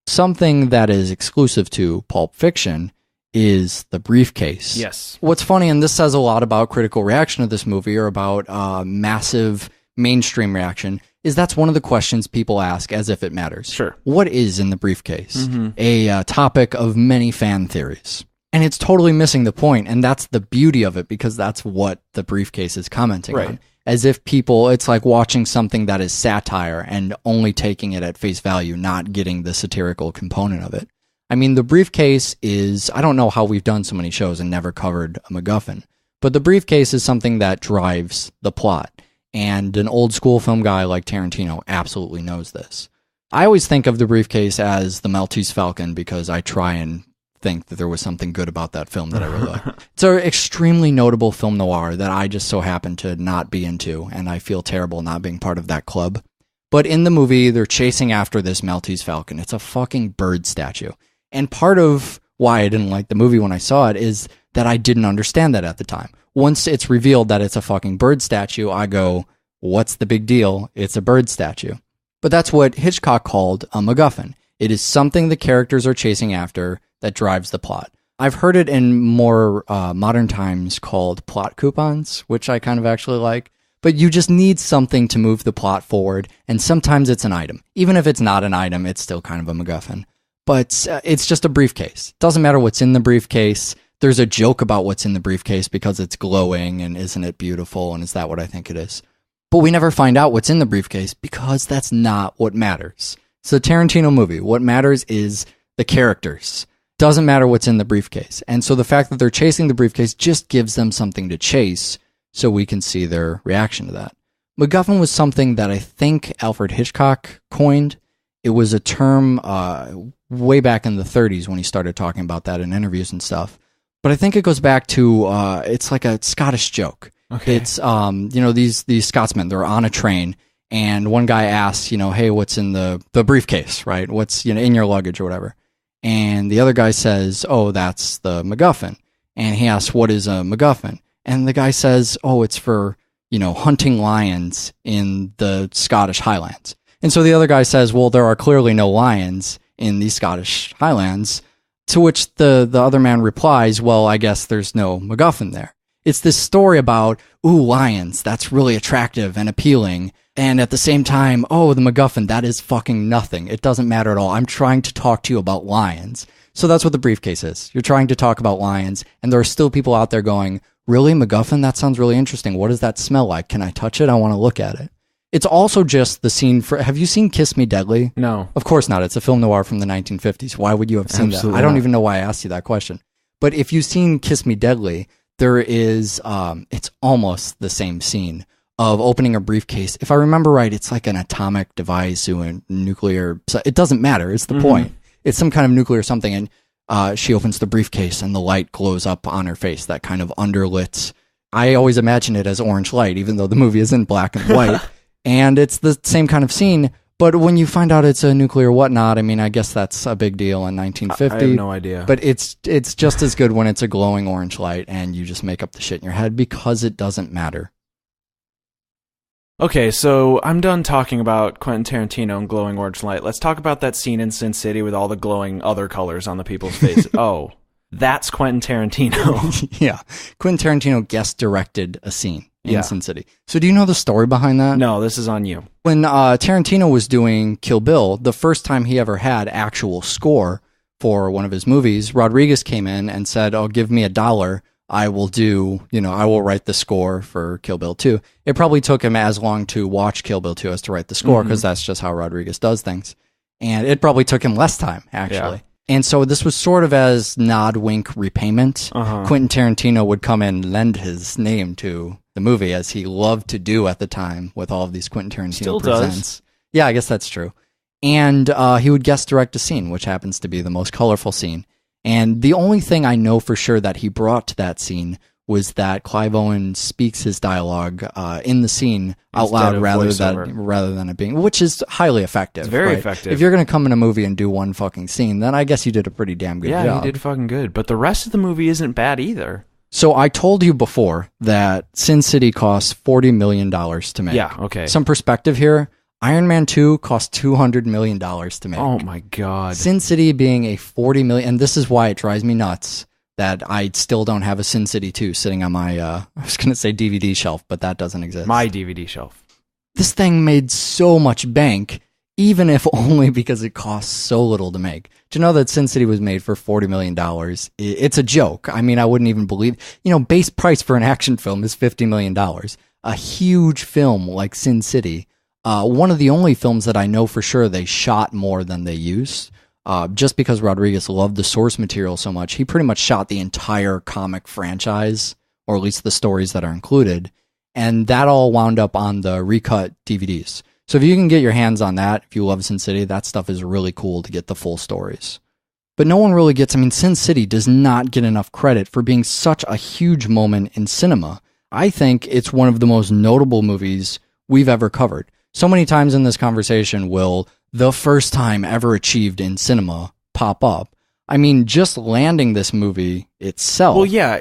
Speaker 5: Something that is exclusive to Pulp Fiction is the briefcase.
Speaker 6: Yes.
Speaker 5: What's funny, and this says a lot about critical reaction to this movie or about massive mainstream reaction, is that's one of the questions people ask as if it matters.
Speaker 6: Sure.
Speaker 5: What is in the briefcase? A topic of many fan theories. And it's totally missing the point, and that's the beauty of it, because that's what the briefcase is commenting on. As if it's like watching something that is satire and only taking it at face value, not getting the satirical component of it. I mean, the briefcase is, I don't know how we've done so many shows and never covered a MacGuffin, but the briefcase is something that drives the plot, and an old school film guy like Tarantino absolutely knows this. I always think of the briefcase as the Maltese Falcon because I try and think that there was something good about that film that I really like. It's an extremely notable film noir that I just so happen to not be into, and I feel terrible not being part of that club. But in the movie, they're chasing after this Maltese Falcon. It's a fucking bird statue. And part of why I didn't like the movie when I saw it is that I didn't understand that at the time. Once it's revealed that it's a fucking bird statue, I go, what's the big deal? It's a bird statue. But that's what Hitchcock called a MacGuffin. It is something the characters are chasing after that drives the plot. I've heard it in more modern times called plot coupons, which I kind of actually like. But you just need something to move the plot forward, and sometimes it's an item. Even if it's not an item, it's still kind of a MacGuffin. But it's just a briefcase. Doesn't matter what's in the briefcase. There's a joke about what's in the briefcase because it's glowing, and isn't it beautiful, and is that what I think it is? But we never find out what's in the briefcase because that's not what matters. It's a Tarantino movie. What matters is the characters. Doesn't matter what's in the briefcase. And so the fact that they're chasing the briefcase just gives them something to chase so we can see their reaction to that. MacGuffin was something that I think Alfred Hitchcock coined. It was a term way back in the 30s when he started talking about that in interviews and stuff. But I think it goes back to, it's like a Scottish joke. Okay. It's, these Scotsmen, they're on a train, and one guy asks, hey, what's in the briefcase, right? What's, in your luggage or whatever. And the other guy says, oh, that's the MacGuffin. And he asks, what is a MacGuffin? And the guy says, oh, it's for, hunting lions in the Scottish Highlands. And so the other guy says, well, there are clearly no lions in the Scottish Highlands. To which the other man replies, well, I guess there's no MacGuffin there. It's this story about, ooh, lions, that's really attractive and appealing. And at the same time, oh, the MacGuffin, that is fucking nothing. It doesn't matter at all. I'm trying to talk to you about lions. So that's what the briefcase is. You're trying to talk about lions, and there are still people out there going, really, MacGuffin? That sounds really interesting. What does that smell like? Can I touch it? I want to look at it. It's also just the scene for... Have you seen Kiss Me Deadly?
Speaker 6: No.
Speaker 5: Of course not. It's a film noir from the 1950s. Why would you have seen that? I don't even know why I asked you that question. But if you've seen Kiss Me Deadly, there is... it's almost the same scene of opening a briefcase. If I remember right, it's like an atomic device or a nuclear. So it doesn't matter. It's the point. It's some kind of nuclear something. And she opens the briefcase and the light glows up on her face, that kind of underlit. I always imagine it as orange light, even though the movie is in black and white. And it's the same kind of scene. But when you find out it's a nuclear whatnot, I mean, I guess that's a big deal in 1950.
Speaker 6: I have no idea.
Speaker 5: But it's just as good when it's a glowing orange light and you just make up the shit in your head because it doesn't matter.
Speaker 6: Okay, so I'm done talking about Quentin Tarantino and glowing orange light. Let's talk about that scene in Sin City with all the glowing other colors on the people's faces. Oh, that's Quentin Tarantino.
Speaker 5: Yeah. Quentin Tarantino guest directed a scene in Sin City. So do you know the story behind that?
Speaker 6: No, this is on you.
Speaker 5: When Tarantino was doing Kill Bill, the first time he ever had actual score for one of his movies, Rodriguez came in and said, "Oh, give me $1. I will write the score for Kill Bill 2. It probably took him as long to watch Kill Bill 2 as to write the score, because that's just how Rodriguez does things. And it probably took him less time, actually. Yeah. And so this was sort of as nod, wink, repayment. Quentin Tarantino would come and lend his name to the movie, as he loved to do at the time with all of these Quentin Tarantino
Speaker 6: Still
Speaker 5: presents.
Speaker 6: Does.
Speaker 5: Yeah, I guess that's true. And he would guest direct a scene, which happens to be the most colorful scene. And the only thing I know for sure that he brought to that scene was that Clive Owen speaks his dialogue in the scene out loud rather than it being, which is highly effective.
Speaker 6: It's very effective.
Speaker 5: If you're going to come in a movie and do one fucking scene, then I guess you did a pretty damn good job.
Speaker 6: Yeah, he did fucking good. But the rest of the movie isn't bad either.
Speaker 5: So I told you before that Sin City costs $40 million to make.
Speaker 6: Yeah, okay.
Speaker 5: Some perspective here. Iron Man 2 cost $200 million to make.
Speaker 6: Oh my God.
Speaker 5: Sin City being a $40 million, and this is why it drives me nuts that I still don't have a Sin City 2 sitting on my, I was going to say DVD shelf, but that doesn't exist.
Speaker 6: My DVD shelf.
Speaker 5: This thing made so much bank, even if only because it costs so little to make. Do you know that Sin City was made for $40 million? It's a joke. I mean, I wouldn't even believe, base price for an action film is $50 million. A huge film like Sin City, one of the only films that I know for sure they shot more than they used. Just because Rodriguez loved the source material so much, he pretty much shot the entire comic franchise, or at least the stories that are included, and that all wound up on the recut DVDs. So if you can get your hands on that, if you love Sin City, that stuff is really cool to get the full stories. But no one really gets, Sin City does not get enough credit for being such a huge moment in cinema. I think it's one of the most notable movies we've ever covered. So many times in this conversation will the first time ever achieved in cinema pop up. Just landing this movie itself.
Speaker 6: Well, yeah,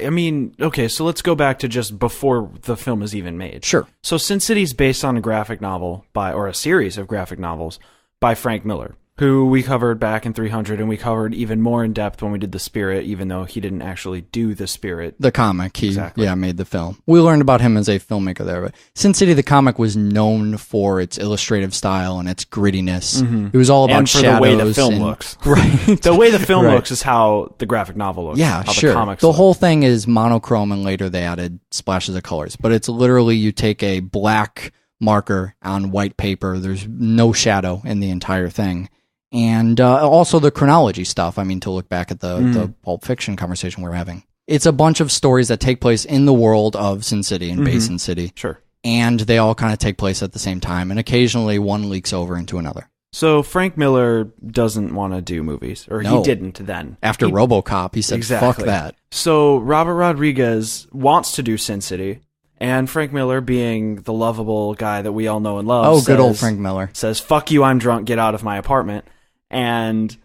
Speaker 6: okay, so let's go back to just before the film is even made.
Speaker 5: Sure.
Speaker 6: So Sin City's based on a graphic novel or a series of graphic novels by Frank Miller, who we covered back in 300, and we covered even more in depth when we did The Spirit, even though he didn't actually do The Spirit.
Speaker 5: The comic, he
Speaker 6: exactly.
Speaker 5: made the film. We learned about him as a filmmaker there. But Sin City, the comic, was known for its illustrative style and its grittiness. Mm-hmm. It was all about shadows.
Speaker 6: And for the way the film looks.
Speaker 5: Right.
Speaker 6: The way the film looks is how the graphic novel looks.
Speaker 5: Yeah,
Speaker 6: how
Speaker 5: sure.
Speaker 6: The comics
Speaker 5: the whole thing is monochrome, and later they added splashes of colors. But it's literally you take a black marker on white paper. There's no shadow in the entire thing. And also the chronology stuff, to look back at the Pulp Fiction conversation we're having. It's a bunch of stories that take place in the world of Sin City and Basin City.
Speaker 6: Sure.
Speaker 5: And they all kind of take place at the same time, and occasionally one leaks over into another.
Speaker 6: So Frank Miller doesn't want to do movies, or he didn't then.
Speaker 5: After RoboCop, he said,
Speaker 6: exactly.
Speaker 5: Fuck that.
Speaker 6: So Robert Rodriguez wants to do Sin City, and Frank Miller, being the lovable guy that we all know and love,
Speaker 5: good old Frank Miller,
Speaker 6: says, "Fuck you, I'm drunk, get out of my apartment." And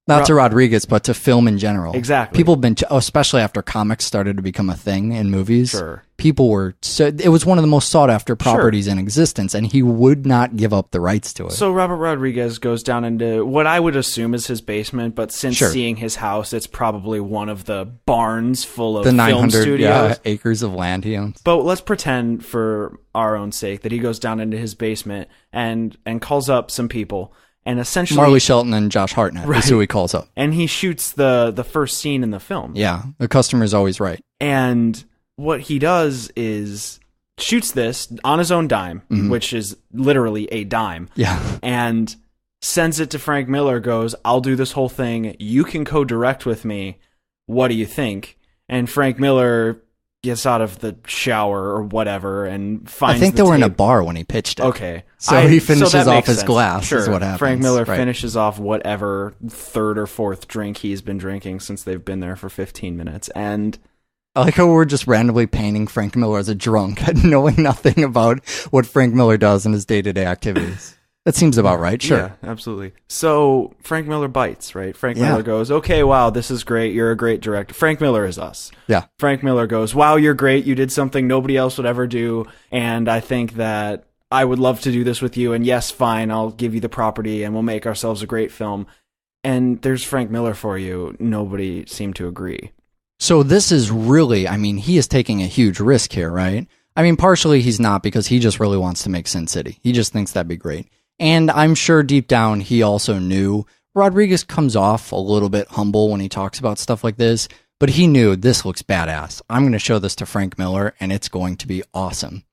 Speaker 5: not to Rodriguez, but to film in general.
Speaker 6: Exactly.
Speaker 5: People have been, especially after comics started to become a thing in movies.
Speaker 6: Sure.
Speaker 5: People were, it was one of the most sought after properties in existence, and he would not give up the rights to it.
Speaker 6: So Robert Rodriguez goes down into what I would assume is his basement, but since seeing his house, it's probably one of the barns full of
Speaker 5: the 900
Speaker 6: film studios.
Speaker 5: Acres of land he owns.
Speaker 6: But let's pretend, for our own sake, that he goes down into his basement and calls up some people. And essentially,
Speaker 5: Marley Shelton and Josh Hartnett is who he calls up.
Speaker 6: And he shoots the first scene in the film.
Speaker 5: Yeah, the customer's always right.
Speaker 6: And what he does is shoots this on his own dime, which is literally a dime.
Speaker 5: Yeah.
Speaker 6: And sends it to Frank Miller, goes, "I'll do this whole thing. You can co-direct with me. What do you think?" And Frank Miller, gets out of the shower or whatever and finds.
Speaker 5: I think they were in a bar when he pitched it.
Speaker 6: Okay,
Speaker 5: so he finishes
Speaker 6: that
Speaker 5: off
Speaker 6: makes
Speaker 5: his
Speaker 6: sense.
Speaker 5: glass.
Speaker 6: Sure.
Speaker 5: Is what happens.
Speaker 6: Frank Miller
Speaker 5: Right.
Speaker 6: finishes off whatever third or fourth drink he's been drinking since they've been there for 15 minutes, and
Speaker 5: I like how we're just randomly painting Frank Miller as a drunk, knowing nothing about what Frank Miller does in his day-to-day activities. That seems about right, sure.
Speaker 6: Yeah, absolutely. So Frank Miller bites, right? Frank
Speaker 5: Yeah.
Speaker 6: Miller goes, okay, wow, this is great. You're a great director. Frank Miller is us.
Speaker 5: Yeah.
Speaker 6: Frank Miller goes, wow, you're great. You did something nobody else would ever do. And I think that I would love to do this with you. And yes, fine, I'll give you the property and we'll make ourselves a great film. And there's Frank Miller for you. Nobody seemed to agree.
Speaker 5: So this is really, I mean, he is taking a huge risk here, right? I mean, partially he's not because he just really wants to make Sin City. He just thinks that'd be great. And I'm sure deep down he also knew Rodriguez comes off a little bit humble when he talks about stuff like this, but he knew this looks badass. I'm going to show this to Frank Miller and it's going to be awesome.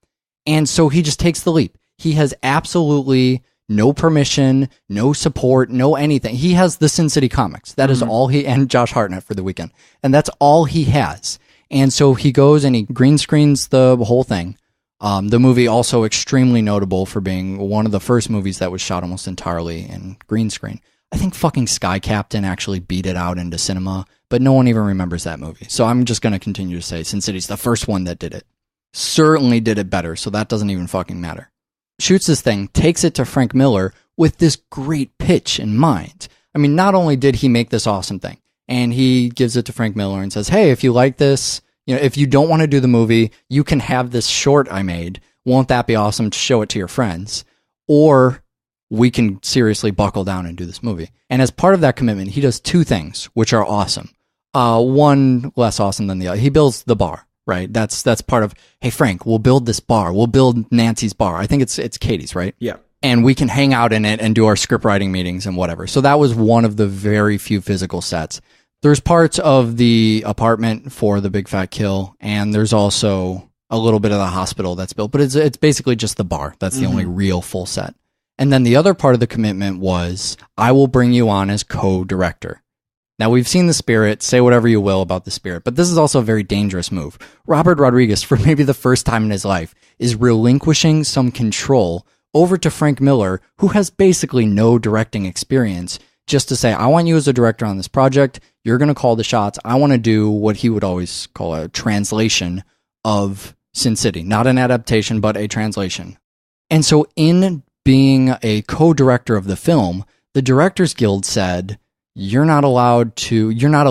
Speaker 5: And so he just takes the leap. He has absolutely no permission, no support, no anything. He has the Sin City comics. That is all he, and Josh Hartnett for the weekend. And that's all he has. And so he goes and he green screens the whole thing. The movie also extremely notable for being one of the first movies that was shot almost entirely in green screen. I think fucking Sky Captain actually beat it out into cinema, but no one even remembers that movie. So I'm just going to continue to say Sin City's the first one that did it. Certainly did it better, so that doesn't even fucking matter. Shoots this thing, takes it to Frank Miller with this great pitch in mind. I mean, not only did he make this awesome thing, and he gives it to Frank Miller and says, hey, if you like this, you know, if you don't want to do the movie, you can have this short I made. Won't that be awesome to show it to your friends? Or we can seriously buckle down and do this movie. And as part of that commitment, he does two things, which are awesome. One less awesome than the other. He builds the bar, right? That's part of, hey, Frank, we'll build this bar. We'll build Nancy's bar. I think it's Katie's, right?
Speaker 6: Yeah.
Speaker 5: And we can hang out in it and do our script writing meetings and whatever. So that was one of the very few physical sets. There's parts of the apartment for the big fat kill, and there's also a little bit of the hospital that's built, but it's basically just the bar. That's the only real full set. And then the other part of the commitment was, I will bring you on as co-director. Now, we've seen the Spirit, say whatever you will about the Spirit, but this is also a very dangerous move. Robert Rodriguez, for maybe the first time in his life, is relinquishing some control over to Frank Miller, who has basically no directing experience, just to say, I want you as a director on this project. You're going to call the shots. I want to do what he would always call a translation of Sin City. Not an adaptation, but a translation. And so in being a co-director of the film, the Directors Guild said, you're not a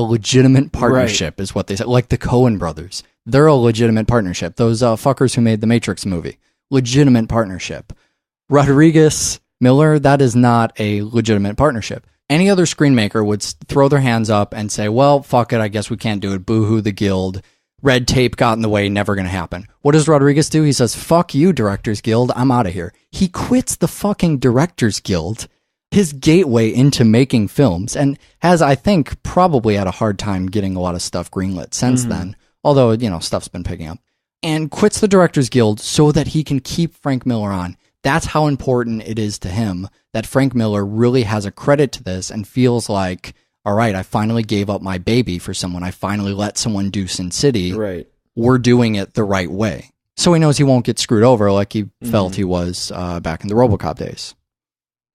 Speaker 5: legitimate partnership, is what they said. Like the Coen brothers. They're a legitimate partnership. Those fuckers who made the Matrix movie. Legitimate partnership. Rodriguez, Miller, that is not a legitimate partnership. Any other screenmaker would throw their hands up and say, well, fuck it, I guess we can't do it. Boo-hoo, the guild. Red tape got in the way, never going to happen. What does Rodriguez do? He says, fuck you, Directors Guild, I'm out of here. He quits the fucking Directors Guild, his gateway into making films, and has, I think, probably had a hard time getting a lot of stuff greenlit since then, although, you know, stuff's been picking up, and quits the Directors Guild so that he can keep Frank Miller on. That's how important it is to him that Frank Miller really has a credit to this and feels like, all right, I finally gave up my baby for someone. I finally let someone do Sin City.
Speaker 6: Right.
Speaker 5: We're doing it the right way. So he knows he won't get screwed over like he felt he was back in the RoboCop days.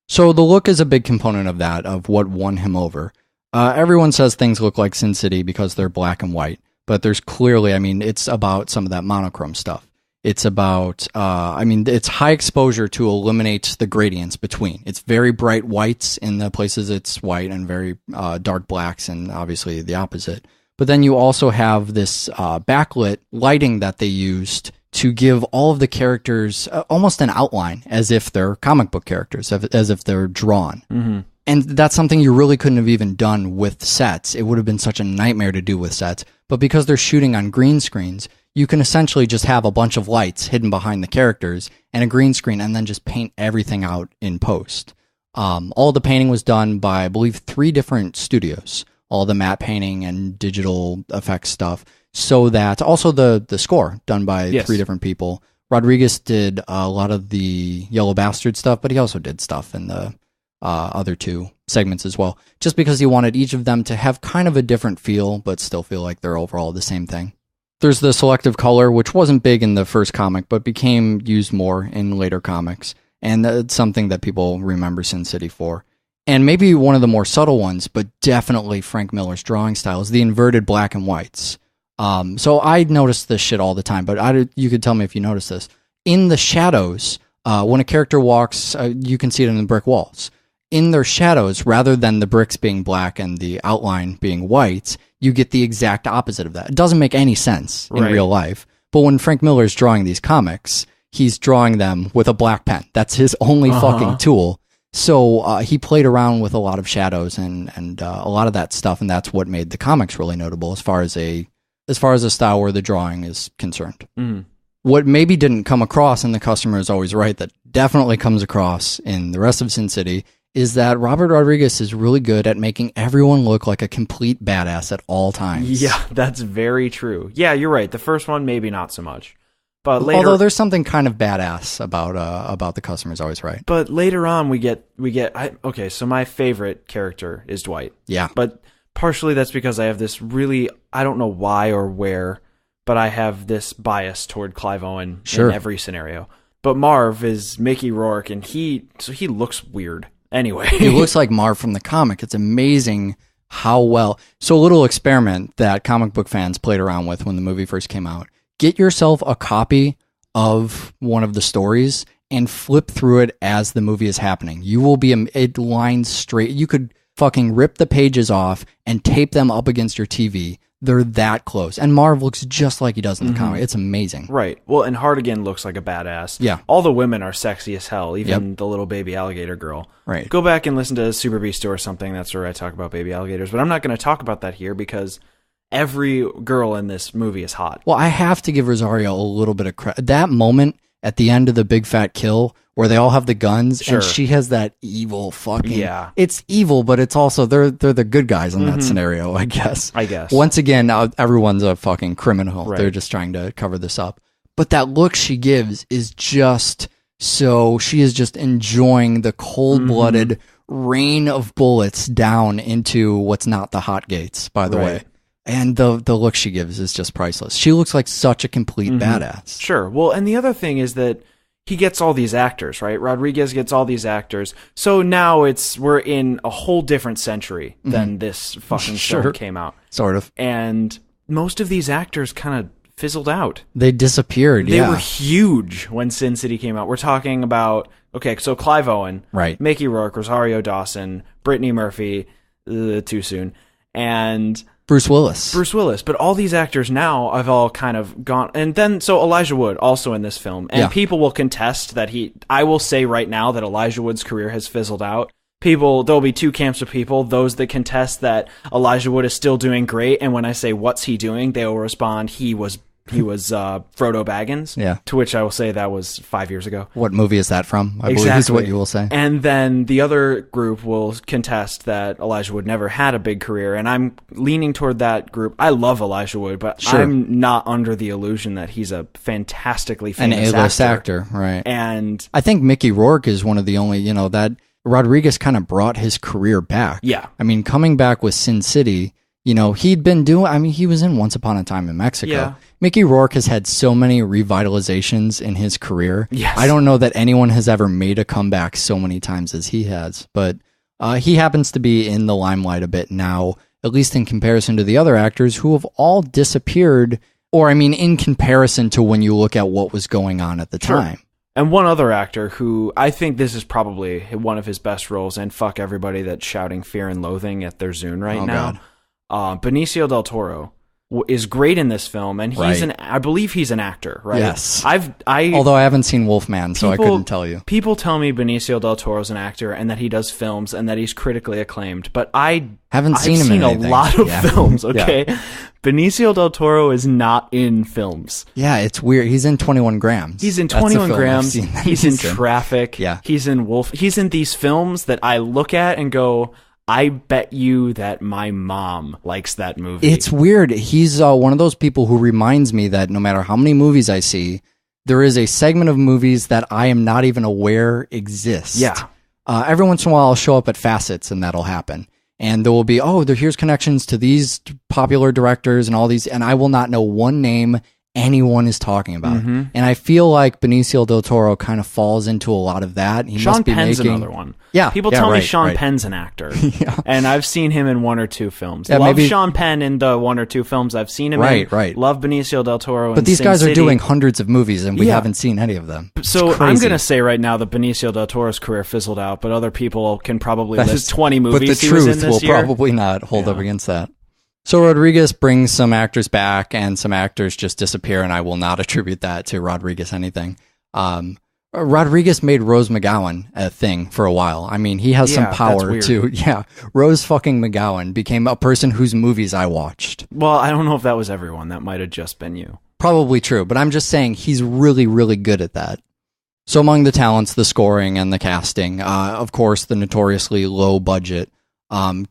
Speaker 5: So the look is a big component of that, of what won him over. Everyone says things look like Sin City because they're black and white, but there's clearly, I mean, it's about some of that monochrome stuff. It's about, it's high exposure to eliminate the gradients between. It's very bright whites in the places it's white and very dark blacks and obviously the opposite. But then you also have this backlit lighting that they used to give all of the characters almost an outline as if they're comic book characters, as if they're drawn. Mm-hmm. And that's something you really couldn't have even done with sets. It would have been such a nightmare to do with sets. But because they're shooting on green screens, you can essentially just have a bunch of lights hidden behind the characters and a green screen and then just paint everything out in post. All the painting was done by, I believe, 3 different studios. All the matte painting and digital effects stuff. So that also the score done by 3 different people. Rodriguez did a lot of the Yellow Bastard stuff, but he also did stuff in the other 2 segments as well. Just because he wanted each of them to have kind of a different feel, but still feel like they're overall the same thing. There's the selective color, which wasn't big in the first comic, but became used more in later comics. And it's something that people remember Sin City for. And maybe one of the more subtle ones, but definitely Frank Miller's drawing style, is the inverted black and whites. So I noticed this shit all the time, but you could tell me if you notice this. In the shadows, when a character walks, you can see it in the brick walls. In their shadows, rather than the bricks being black and the outline being white, you get the exact opposite of that. It doesn't make any sense in real life. But when Frank Miller is drawing these comics, he's drawing them with a black pen. That's his only fucking tool. So he played around with a lot of shadows and a lot of that stuff, and that's what made the comics really notable as far as a style where the drawing is concerned. Mm. What maybe didn't come across, and the customer is always right, that definitely comes across in the rest of Sin City, is that Robert Rodriguez is really good at making everyone look like a complete badass at all times.
Speaker 6: Yeah, that's very true. Yeah, you're right. The first one, maybe not so much. But later,
Speaker 5: although there's something kind of badass about the customer's always right.
Speaker 6: But later on, we get. Okay, so my favorite character is Dwight.
Speaker 5: Yeah.
Speaker 6: But partially that's because I have this really, I don't know why or where, but I have this bias toward Clive Owen in every scenario. But Marv is Mickey Rourke, and he looks weird. Anyway,
Speaker 5: he looks like Marv from the comic. It's amazing how well. So a little experiment that comic book fans played around with when the movie first came out. Get yourself a copy of one of the stories and flip through it as the movie is happening. You will be it lines straight. You could fucking rip the pages off and tape them up against your TV. They're that close. And Marv looks just like he does in the comic. It's amazing.
Speaker 6: Right. Well, and Hartigan looks like a badass.
Speaker 5: Yeah.
Speaker 6: All the women are sexy as hell, even the little baby alligator girl.
Speaker 5: Right.
Speaker 6: Go back and listen to Super Beast or something. That's where I talk about baby alligators. But I'm not going to talk about that here because every girl in this movie is hot.
Speaker 5: Well, I have to give Rosario a little bit of credit. That moment at the end of the big fat kill where they all have the guns and she has that evil fucking... Yeah. It's evil, but it's also... They're the good guys in that scenario, I guess. Once again, everyone's a fucking criminal. Right. They're just trying to cover this up. But that look she gives is just... So she is just enjoying the cold-blooded rain of bullets down into what's not the hot gates, by the way. And the look she gives is just priceless. She looks like such a complete badass.
Speaker 6: Sure. Well, and the other thing is that he gets all these actors, right? Rodriguez gets all these actors. So now we're in a whole different century than this fucking film came out.
Speaker 5: Sort of.
Speaker 6: And most of these actors kind of fizzled out.
Speaker 5: They disappeared,
Speaker 6: They were huge when Sin City came out. We're talking about, okay, so Clive Owen,
Speaker 5: right?
Speaker 6: Mickey Rourke, Rosario Dawson, Brittany Murphy, too soon, and... Bruce Willis. But all these actors now have all kind of gone. And then, so Elijah Wood also in this film. And people will contest that I will say right now that Elijah Wood's career has fizzled out. There'll be two camps of people. Those that contest that Elijah Wood is still doing great. And when I say, what's he doing? They will respond, he was Frodo Baggins.
Speaker 5: Yeah.
Speaker 6: To which I will say that was 5 years ago.
Speaker 5: What movie is that from? I believe is what you will say.
Speaker 6: And then the other group will contest that Elijah Wood never had a big career. And I'm leaning toward that group. I love Elijah Wood, but I'm not under the illusion that he's a fantastically famous
Speaker 5: A-list actor. Right.
Speaker 6: And
Speaker 5: I think Mickey Rourke is one of the only, that Rodriguez kind of brought his career back.
Speaker 6: Yeah.
Speaker 5: I mean, coming back with Sin City, he'd been he was in Once Upon a Time in Mexico.
Speaker 6: Yeah.
Speaker 5: Mickey Rourke has had so many revitalizations in his career.
Speaker 6: Yes.
Speaker 5: I don't know that anyone has ever made a comeback so many times as he has, but he happens to be in the limelight a bit now, at least in comparison to the other actors who have all disappeared, or in comparison to when you look at what was going on at the time.
Speaker 6: And one other actor who I think this is probably one of his best roles, and fuck everybody that's shouting fear and loathing at their Zune right now. God. Benicio del Toro is great in this film, and I believe he's an actor, right?
Speaker 5: Yes.
Speaker 6: Although
Speaker 5: I haven't seen Wolfman, so I couldn't tell you.
Speaker 6: People tell me Benicio del Toro's an actor and that he does films and that he's critically acclaimed, but I've seen
Speaker 5: him in
Speaker 6: a lot of films, okay?
Speaker 5: Yeah.
Speaker 6: Benicio del Toro is not in films.
Speaker 5: Yeah, it's weird. He's in 21 Grams.
Speaker 6: He's in 21 Grams. He's in Traffic.
Speaker 5: Yeah.
Speaker 6: He's in Wolf. He's in these films that I look at and go, I bet you that my mom likes that movie.
Speaker 5: It's weird. He's one of those people who reminds me that no matter how many movies I see, there is a segment of movies that I am not even aware exist.
Speaker 6: Yeah.
Speaker 5: Every once in a while I'll show up at Facets and that'll happen. and there will be, here's connections to these popular directors and all these, and I will not know one name anyone is talking about. And I feel like Benicio del Toro kind of falls into a lot of that. He
Speaker 6: Sean
Speaker 5: must be
Speaker 6: Penn's
Speaker 5: making
Speaker 6: another one.
Speaker 5: Yeah,
Speaker 6: people
Speaker 5: yeah,
Speaker 6: tell me
Speaker 5: right,
Speaker 6: Sean
Speaker 5: right.
Speaker 6: Penn's an actor, and I've seen him in 1 or 2 films.
Speaker 5: Yeah,
Speaker 6: Love
Speaker 5: maybe-
Speaker 6: Sean Penn in the 1 or 2 films I've seen him in.
Speaker 5: Right.
Speaker 6: Love Benicio del Toro.
Speaker 5: But
Speaker 6: in
Speaker 5: these
Speaker 6: Sin
Speaker 5: guys are
Speaker 6: City.
Speaker 5: doing hundreds of movies, and we
Speaker 6: Yeah.
Speaker 5: haven't seen any of them.
Speaker 6: So
Speaker 5: It's
Speaker 6: I'm
Speaker 5: crazy.
Speaker 6: going to say right now that Benicio del Toro's career fizzled out, but other people can probably
Speaker 5: That
Speaker 6: list
Speaker 5: is-
Speaker 6: 20 movies
Speaker 5: but the
Speaker 6: he was in
Speaker 5: truth
Speaker 6: this
Speaker 5: will
Speaker 6: year.
Speaker 5: probably not hold up against that. So Rodriguez brings some actors back, and some actors just disappear, and I will not attribute that to Rodriguez anything. Rodriguez made Rose McGowan a thing for a while. I mean, he has
Speaker 6: Yeah,
Speaker 5: some
Speaker 6: that's
Speaker 5: power
Speaker 6: weird.
Speaker 5: to. Yeah, Rose fucking McGowan became a person whose movies I watched.
Speaker 6: Well, I don't know if that was everyone. That might have just been you.
Speaker 5: Probably true, but I'm just saying he's really, really good at that. So among the talents, the scoring and the casting, of course, the notoriously low budget.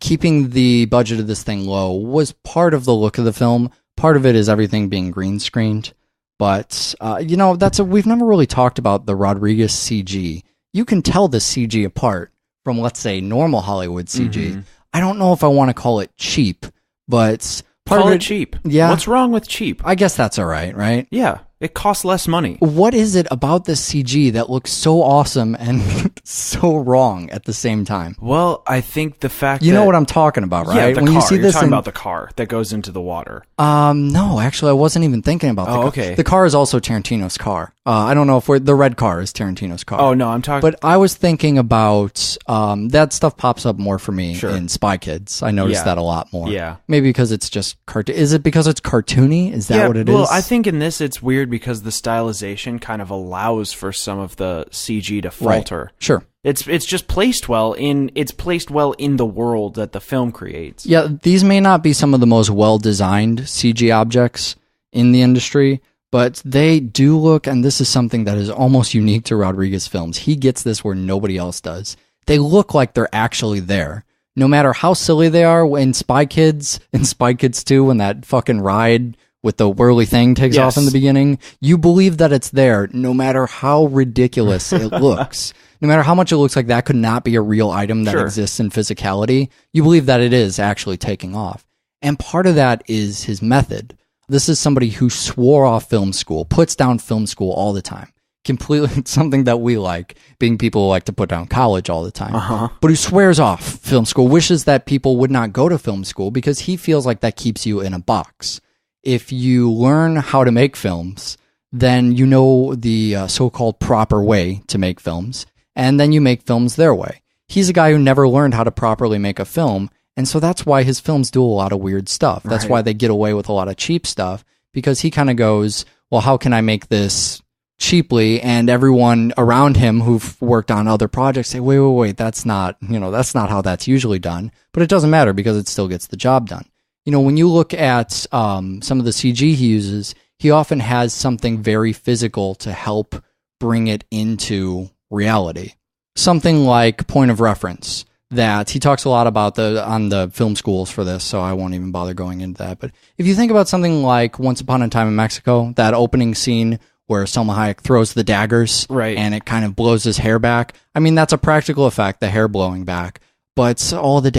Speaker 5: Keeping the budget of this thing low was part of the look of the film. Part of it is everything being green screened. But, we've never really talked about the Rodriguez CG. You can tell the CG apart from, let's say, normal Hollywood CG. I don't know if I want to call it cheap, but part
Speaker 6: Call
Speaker 5: of
Speaker 6: it cheap.
Speaker 5: Yeah.
Speaker 6: What's wrong with cheap?
Speaker 5: I guess that's all right?
Speaker 6: Yeah, it costs less money.
Speaker 5: What is it about this CG that looks so awesome and so wrong at the same time?
Speaker 6: Well, I think the fact
Speaker 5: You
Speaker 6: that...
Speaker 5: know what I'm talking about, right?
Speaker 6: Yeah, the
Speaker 5: when
Speaker 6: car.
Speaker 5: you see
Speaker 6: You're
Speaker 5: this
Speaker 6: talking
Speaker 5: in,
Speaker 6: about the car that goes into the water.
Speaker 5: no, actually, I wasn't even thinking about the car.
Speaker 6: okay.
Speaker 5: The car is also Tarantino's car. I don't know if the red car is Tarantino's car.
Speaker 6: Oh, no, I'm talking...
Speaker 5: But I was thinking about that stuff pops up more for me
Speaker 6: Sure.
Speaker 5: in Spy Kids. I noticed
Speaker 6: Yeah.
Speaker 5: that a lot more.
Speaker 6: Yeah.
Speaker 5: Maybe because it's just cartoon. Is it because it's cartoony? Is that what it is?
Speaker 6: Well, I think in this it's weird because the stylization kind of allows for some of the CG to
Speaker 5: Right.
Speaker 6: falter.
Speaker 5: Sure.
Speaker 6: It's just placed well in the world that the film creates.
Speaker 5: Yeah, these may not be some of the most well-designed CG objects in the industry, but they do look, and this is something that is almost unique to Rodriguez films. He gets this where nobody else does. They look like they're actually there. No matter how silly they are in Spy Kids 2, when that fucking ride with the whirly thing takes
Speaker 6: Yes.
Speaker 5: off in the beginning, you believe that it's there no matter how ridiculous it looks. No matter how much it looks like that could not be a real item that
Speaker 6: Sure.
Speaker 5: exists in physicality, you believe that it is actually taking off. And part of that is his method. This is somebody who swore off film school, puts down film school all the time. Completely something that we like, being people who like to put down college all the time. But who swears off film school, wishes that people would not go to film school because he feels like that keeps you in a box. If you learn how to make films, then you know the so-called proper way to make films, and then you make films their way. He's a guy who never learned how to properly make a film, and so that's why his films do a lot of weird stuff. That's
Speaker 6: Right.
Speaker 5: why they get away with a lot of cheap stuff, because he kind of goes, well, how can I make this cheaply? And everyone around him who've worked on other projects say, wait, that's not how that's usually done. But it doesn't matter because it still gets the job done. You know, when you look at some of the CG he uses, he often has something very physical to help bring it into reality. Something like Point of Reference, that he talks a lot about on the film schools for this, so I won't even bother going into that. But if you think about something like Once Upon a Time in Mexico, that opening scene where Salma Hayek throws the daggers,
Speaker 6: Right.
Speaker 5: and it kind of blows his hair back. I mean, that's a practical effect, the hair blowing back. But all the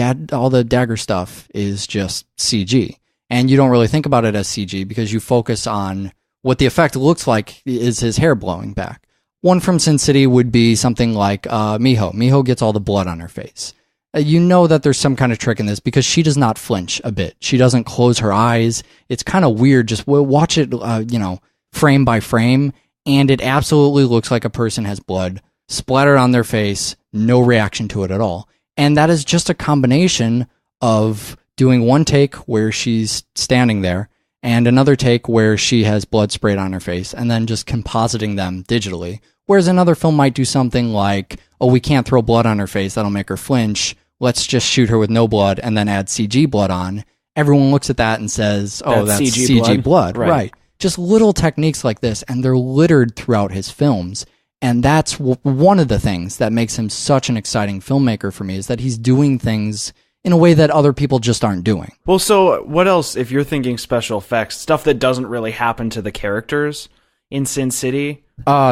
Speaker 5: dagger stuff is just CG. And you don't really think about it as CG because you focus on what the effect looks like is his hair blowing back. One from Sin City would be something like Miho. Miho gets all the blood on her face. You know that there's some kind of trick in this because she does not flinch a bit. She doesn't close her eyes. It's kind of weird. Just watch it, frame by frame, and it absolutely looks like a person has blood splattered on their face, no reaction to it at all. And that is just a combination of doing one take where she's standing there and another take where she has blood sprayed on her face, and then just compositing them digitally. Whereas another film might do something like, oh, we can't throw blood on her face, that'll make her flinch. Let's just shoot her with no blood and then add CG blood on. Everyone looks at that and says, oh, that's CG blood. Right. Just little techniques like this, and they're littered throughout his films. And that's one of the things that makes him such an exciting filmmaker for me, is that he's doing things in a way that other people just aren't doing.
Speaker 6: Well, so what else, if you're thinking special effects, stuff that doesn't really happen to the characters in Sin City?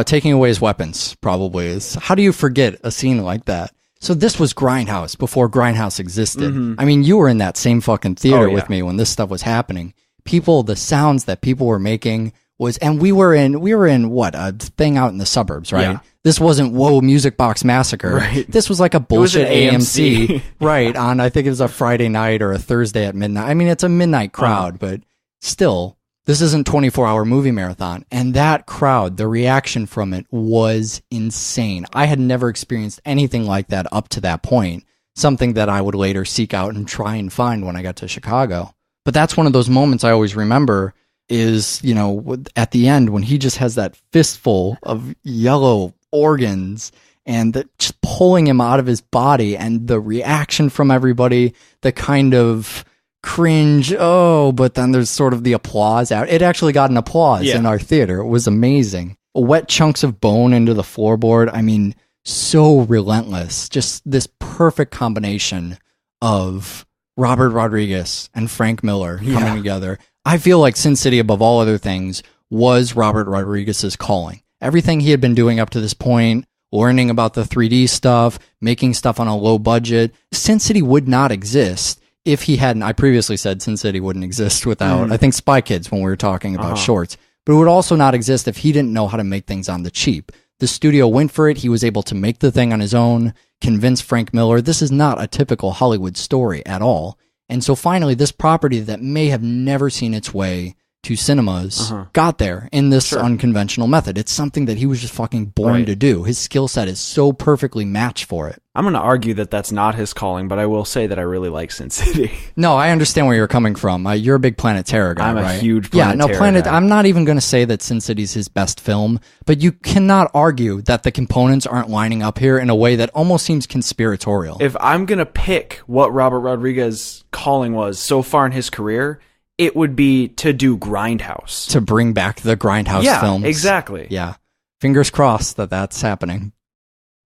Speaker 5: Taking away his weapons probably is. How do you forget a scene like that? So this was Grindhouse before Grindhouse existed. I mean, you were in that same fucking theater with me when this stuff was happening. The sounds that people were making and we were in what, a thing out in the suburbs, right?
Speaker 6: Yeah.
Speaker 5: This wasn't Music Box Massacre.
Speaker 6: Right.
Speaker 5: This was like a bullshit
Speaker 6: an
Speaker 5: AMC, right? On, I think it was a Friday night or a Thursday at midnight. I mean, it's a midnight crowd, but still, this isn't 24-hour movie marathon. And that crowd, the reaction from it was insane. I had never experienced anything like that up to that point, something that I would later seek out and try and find when I got to Chicago. But that's one of those moments I always remember is, you know, at the end when he just has that fistful of yellow organs and just pulling him out of his body, and the reaction from everybody, the kind of cringe, but then there's sort of the applause out. It actually got an applause in our theater. It was amazing. Wet chunks of bone into the floorboard. I mean, so relentless. Just this perfect combination of Robert Rodriguez and Frank Miller coming together. I feel like Sin City, above all other things, was Robert Rodriguez's calling. Everything he had been doing up to this point, learning about the 3D stuff, making stuff on a low budget, Sin City would not exist if he hadn't. I previously said Sin City wouldn't exist without, I think, Spy Kids when we were talking about shorts. But it would also not exist if he didn't know how to make things on the cheap. The studio went for it. He was able to make the thing on his own, convince Frank Miller. This is not a typical Hollywood story at all. And so finally, this property that may have never seen its way to cinemas got there in this unconventional method. It's something that he was just fucking born to do. His skill set is so perfectly matched for it.
Speaker 6: I'm going to argue that that's not his calling, but I will say that I really like Sin City.
Speaker 5: No, I understand where you're coming from. You're a big Planet Terror guy, right?
Speaker 6: I'm a huge Planet Terror guy.
Speaker 5: I'm not even going to say that Sin City's his best film, but you cannot argue that the components aren't lining up here in a way that almost seems conspiratorial.
Speaker 6: If I'm going to pick what Robert Rodriguez's calling was so far in his career, it would be to do Grindhouse.
Speaker 5: To bring back the Grindhouse films.
Speaker 6: Yeah, exactly.
Speaker 5: Yeah. Fingers crossed that that's happening.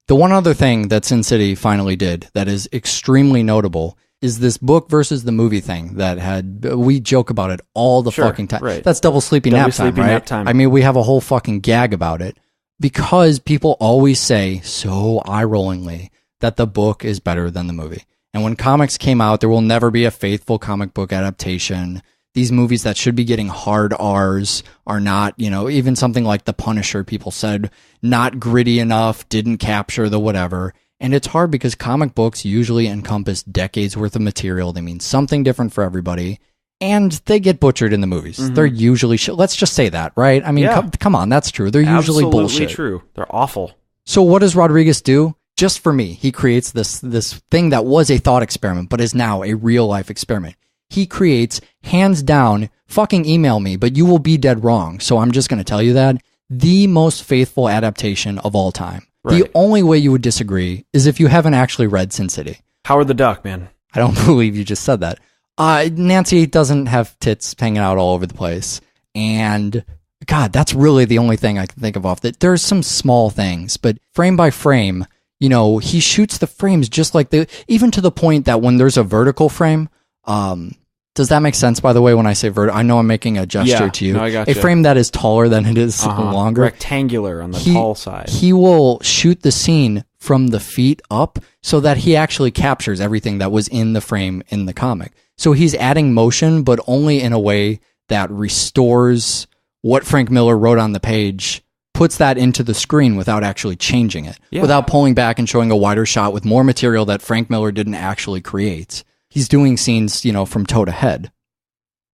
Speaker 5: The one other thing that Sin City finally did that is extremely notable is this book versus the movie thing we joke about it all the fucking time.
Speaker 6: Right.
Speaker 5: That's double sleepy nap time, right? I mean, we have a whole fucking gag about it because people always say so eye-rollingly that the book is better than the movie. And when comics came out, there will never be a faithful comic book adaptation. These movies that should be getting hard R's are not, even something like The Punisher, people said, not gritty enough, didn't capture the whatever. And it's hard because comic books usually encompass decades worth of material. They mean something different for everybody. And they get butchered in the movies. They're usually, let's just say that, right? I mean, come on, that's true. They're usually bullshit.
Speaker 6: Absolutely true. They're awful.
Speaker 5: So what does Rodriguez do? Just for me, he creates this thing that was a thought experiment, but is now a real life experiment. He creates, hands down, fucking email me, but you will be dead wrong. So I'm just going to tell you that, the most faithful adaptation of all time. Right. The only way you would disagree is if you haven't actually read Sin City.
Speaker 6: Howard the Duck, man.
Speaker 5: I don't believe you just said that. Nancy doesn't have tits hanging out all over the place. And God, that's really the only thing I can think of off that. There's some small things, but frame by frame, he shoots the frames just like even to the point that when there's a vertical frame, does that make sense, by the way, when I say vertical? I know I'm making a gesture to you.
Speaker 6: No, I got
Speaker 5: a frame that is taller than it is longer.
Speaker 6: Rectangular on the tall side.
Speaker 5: He will shoot the scene from the feet up so that he actually captures everything that was in the frame in the comic. So he's adding motion, but only in a way that restores what Frank Miller wrote on the page, puts that into the screen without actually changing it, without pulling back and showing a wider shot with more material that Frank Miller didn't actually create. He's doing scenes, from toe to head.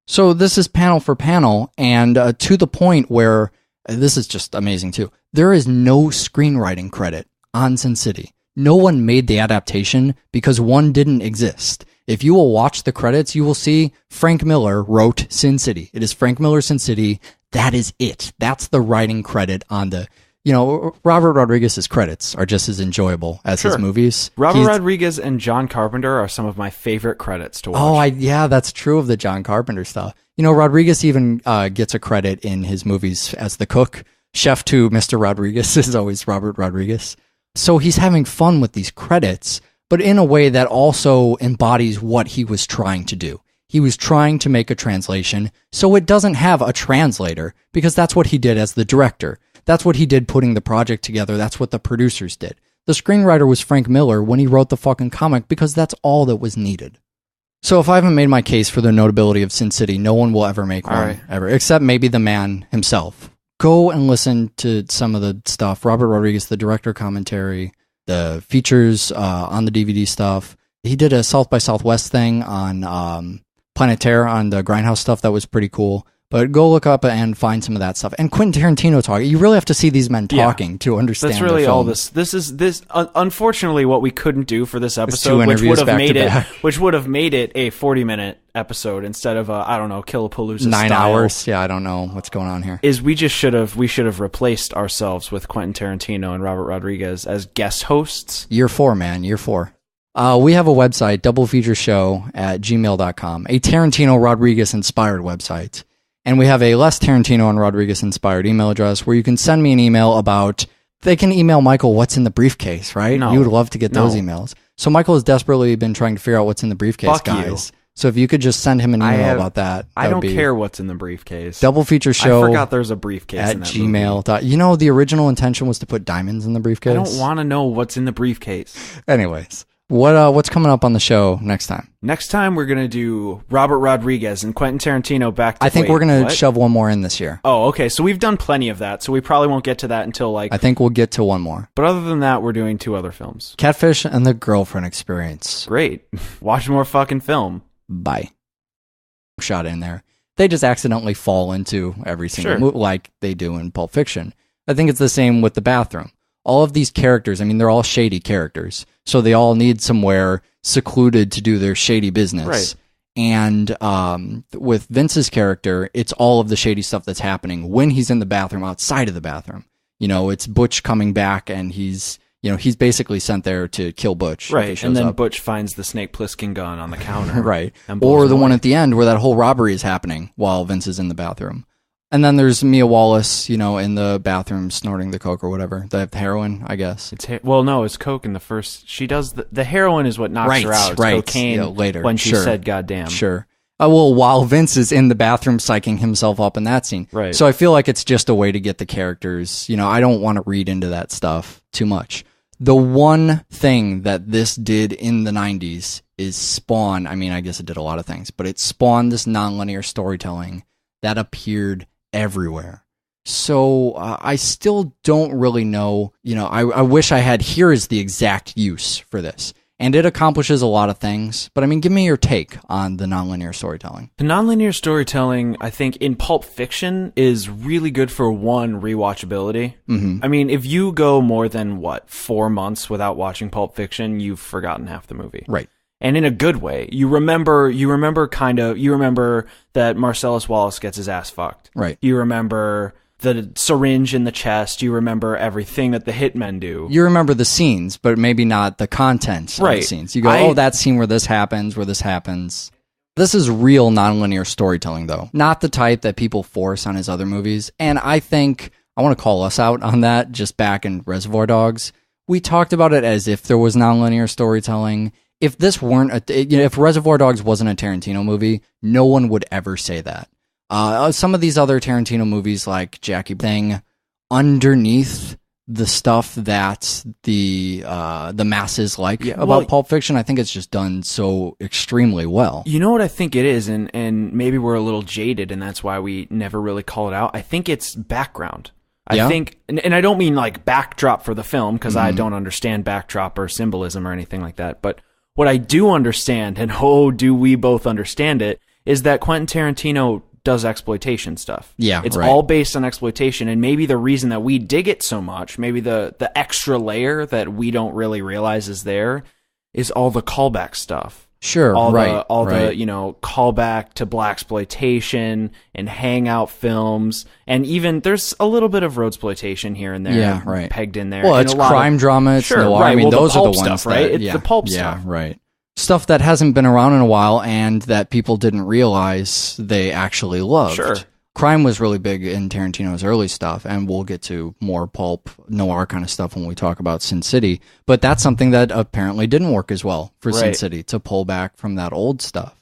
Speaker 5: So this is panel for panel, and to the point where, this is just amazing too, there is no screenwriting credit on Sin City. No one made the adaptation because one didn't exist. If you will watch the credits, you will see Frank Miller wrote Sin City. It is Frank Miller Sin City. That is it. That's the writing credit on the... Robert Rodriguez's credits are just as enjoyable as his movies.
Speaker 6: Rodriguez and John Carpenter are some of my favorite credits to watch.
Speaker 5: That's true of the John Carpenter stuff. Rodriguez even gets a credit in his movies as the cook. Chef to Mr. Rodriguez is always Robert Rodriguez. So he's having fun with these credits, but in a way that also embodies what he was trying to do. He was trying to make a translation so it doesn't have a translator, because that's what he did as the director. That's what he did putting the project together. That's what the producers did. The screenwriter was Frank Miller when he wrote the fucking comic because that's all that was needed. So if I haven't made my case for the notability of Sin City, no one will ever make one, ever, except maybe the man himself. Go and listen to some of the stuff. Robert Rodriguez, the director commentary, the features on the DVD stuff. He did a South by Southwest thing on Planet Terror on the Grindhouse stuff. That was pretty cool. But go look up and find some of that stuff. And Quentin Tarantino talking. You really have to see these men talking to understand.
Speaker 6: That's really all this. This is unfortunately what we couldn't do for this episode, which would have made it a 40-minute episode instead of I don't know, Killapalooza
Speaker 5: 9
Speaker 6: style.
Speaker 5: hours. Yeah, I don't know what's going on here.
Speaker 6: We should have replaced ourselves with Quentin Tarantino and Robert Rodriguez as guest hosts.
Speaker 5: Year 4, man. Year 4. We have a website, doublefeatureshow@gmail.com, a Tarantino Rodriguez inspired website. And we have a less Tarantino and Rodriguez inspired email address where you can send me an email about, they can email Michael what's in the briefcase, right?
Speaker 6: No.
Speaker 5: You would love to get those emails. So Michael has desperately been trying to figure out what's in the briefcase,
Speaker 6: Fuck
Speaker 5: guys. So if you could just send him an email about that.
Speaker 6: I don't care what's in the briefcase.
Speaker 5: Double Feature Show.
Speaker 6: I forgot there's a briefcase
Speaker 5: at
Speaker 6: in that
Speaker 5: gmail.
Speaker 6: movie.
Speaker 5: You know, the original intention was to put diamonds in the briefcase.
Speaker 6: I don't want to know what's in the briefcase.
Speaker 5: Anyways, what's coming up on the show next time?
Speaker 6: Next time we're going to do Robert Rodriguez and Quentin Tarantino back to
Speaker 5: I think we're going to shove one more in this year.
Speaker 6: Oh, okay. So we've done plenty of that. So we probably won't get to that until
Speaker 5: I think we'll get to one more.
Speaker 6: But other than that, we're doing 2 other films.
Speaker 5: Catfish and the Girlfriend Experience.
Speaker 6: Great. Watch more fucking film.
Speaker 5: Bye. Shot in there. They just accidentally fall into every single movie like they do in Pulp Fiction. I think it's the same with the bathroom. All of these characters, I mean, they're all shady characters. So they all need somewhere secluded to do their shady business.
Speaker 6: Right.
Speaker 5: And with Vince's character, it's all of the shady stuff that's happening when he's in the bathroom, outside of the bathroom. You know, it's Butch coming back and he's basically sent there to kill Butch.
Speaker 6: Right. And then Butch finds the Snake Plissken gun on the counter.
Speaker 5: Right. Or the one at the end where that whole robbery is happening while Vince is in the bathroom. And then there's Mia Wallace, in the bathroom snorting the coke or whatever. They have the heroin, I guess.
Speaker 6: No, it's coke in the first. She does the heroin is what knocks her out. It's cocaine
Speaker 5: later
Speaker 6: when she said "goddamn."
Speaker 5: Sure. While Vince is in the bathroom psyching himself up in that scene.
Speaker 6: Right.
Speaker 5: So I feel like it's just a way to get the characters. I don't want to read into that stuff too much. The one thing that this did in the 90s is spawn. I mean, I guess it did a lot of things, but it spawned this nonlinear storytelling that appeared everywhere. So I still don't really know, I wish I had, here is the exact use for this. And it accomplishes a lot of things. But I mean, give me your take on the nonlinear storytelling.
Speaker 6: The nonlinear storytelling, I think, in Pulp Fiction is really good for one, rewatchability.
Speaker 5: Mm-hmm.
Speaker 6: I mean, if you go more than, 4 months without watching Pulp Fiction, you've forgotten half the movie.
Speaker 5: Right.
Speaker 6: And in a good way. You remember that Marcellus Wallace gets his ass fucked.
Speaker 5: Right.
Speaker 6: You remember the syringe in the chest. You remember everything that the hitmen do.
Speaker 5: You remember the scenes, but maybe not the content of the scenes. You go, that scene where this happens, This is real nonlinear storytelling, though. Not the type that people force on his other movies. And I think, I want to call us out on that, just back in Reservoir Dogs. We talked about it as if there was nonlinear storytelling. If this weren't, if Reservoir Dogs wasn't a Tarantino movie, no one would ever say that. Some of these other Tarantino movies, like Jackie Thing, underneath the stuff that the masses like about Pulp Fiction, I think it's just done so extremely well.
Speaker 6: You know what I think it is, and maybe we're a little jaded, and that's why we never really call it out. I think it's background. I think, and I don't mean like backdrop for the film, because I don't understand backdrop or symbolism or anything like that, but what I do understand, and do we both understand it, is that Quentin Tarantino does exploitation stuff.
Speaker 5: Yeah,
Speaker 6: it's all based on exploitation, and maybe the reason that we dig it so much, maybe the extra layer that we don't really realize is there, is all the callback stuff.
Speaker 5: Sure,
Speaker 6: all
Speaker 5: right.
Speaker 6: the callback to blaxploitation and hangout films, and even there's a little bit of roadsploitation here and there.
Speaker 5: Yeah, right.
Speaker 6: Pegged in there.
Speaker 5: Well, it's crime drama. It's noir.
Speaker 6: Right.
Speaker 5: I mean, those are the ones
Speaker 6: stuff, right? It's the pulp stuff.
Speaker 5: Yeah, right. Stuff that hasn't been around in a while and that people didn't realize they actually loved.
Speaker 6: Sure.
Speaker 5: Crime was really big in Tarantino's early stuff, and we'll get to more pulp noir kind of stuff when we talk about Sin City. But that's something that apparently didn't work as well for Sin City, to pull back from that old stuff.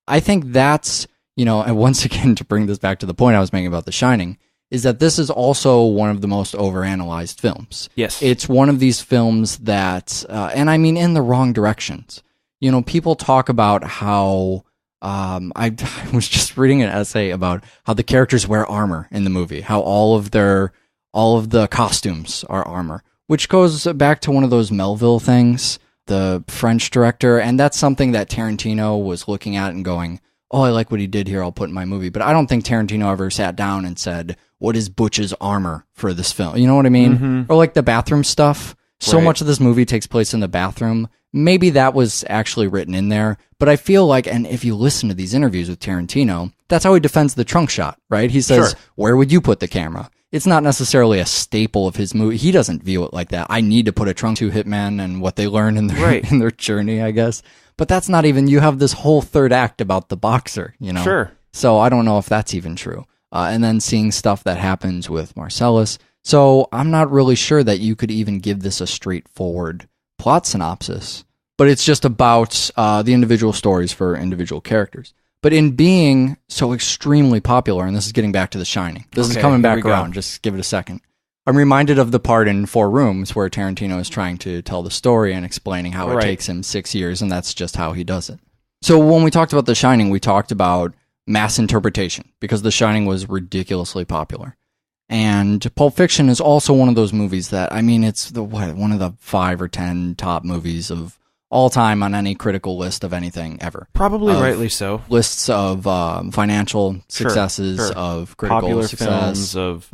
Speaker 5: I think that's, and once again, to bring this back to the point I was making about The Shining, is that this is also one of the most overanalyzed films.
Speaker 6: Yes.
Speaker 5: It's one of these films that, and I mean in the wrong directions. You know, people talk about how, I was just reading an essay about how the characters wear armor in the movie, how all of the costumes are armor, which goes back to one of those Melville things, the French director, and that's something that Tarantino was looking at and going, oh, I like what he did here, I'll put in my movie. But I don't think Tarantino ever sat down and said, what is Butch's armor for this film? You know what I mean? Mm-hmm. Or like the bathroom stuff. So much of this movie takes place in the bathroom. Maybe that was actually written in there. But I feel like, and if you listen to these interviews with Tarantino, that's how he defends the trunk shot, right? He says, where would you put the camera? It's not necessarily a staple of his movie. He doesn't view it like that. I need to put a trunk to Hitman and what they learn in their, in their journey, I guess. But that's not even, you have this whole third act about the boxer, you know?
Speaker 6: Sure.
Speaker 5: So I don't know if that's even true. And then seeing stuff that happens with Marcellus. So I'm not really sure that you could even give this a straightforward plot synopsis. But it's just about the individual stories for individual characters. But in being so extremely popular, and this is getting back to The Shining. This is coming back around. Just give it a second. I'm reminded of the part in Four Rooms where Tarantino is trying to tell the story and explaining how it takes him 6 years, and that's just how he does it. So when we talked about The Shining, we talked about mass interpretation, because The Shining was ridiculously popular. And Pulp Fiction is also one of those movies that, I mean, it's one of the 5 or 10 top movies of all time on any critical list of anything ever.
Speaker 6: Probably rightly so.
Speaker 5: Lists of financial successes, of critical
Speaker 6: popular
Speaker 5: success,
Speaker 6: films, of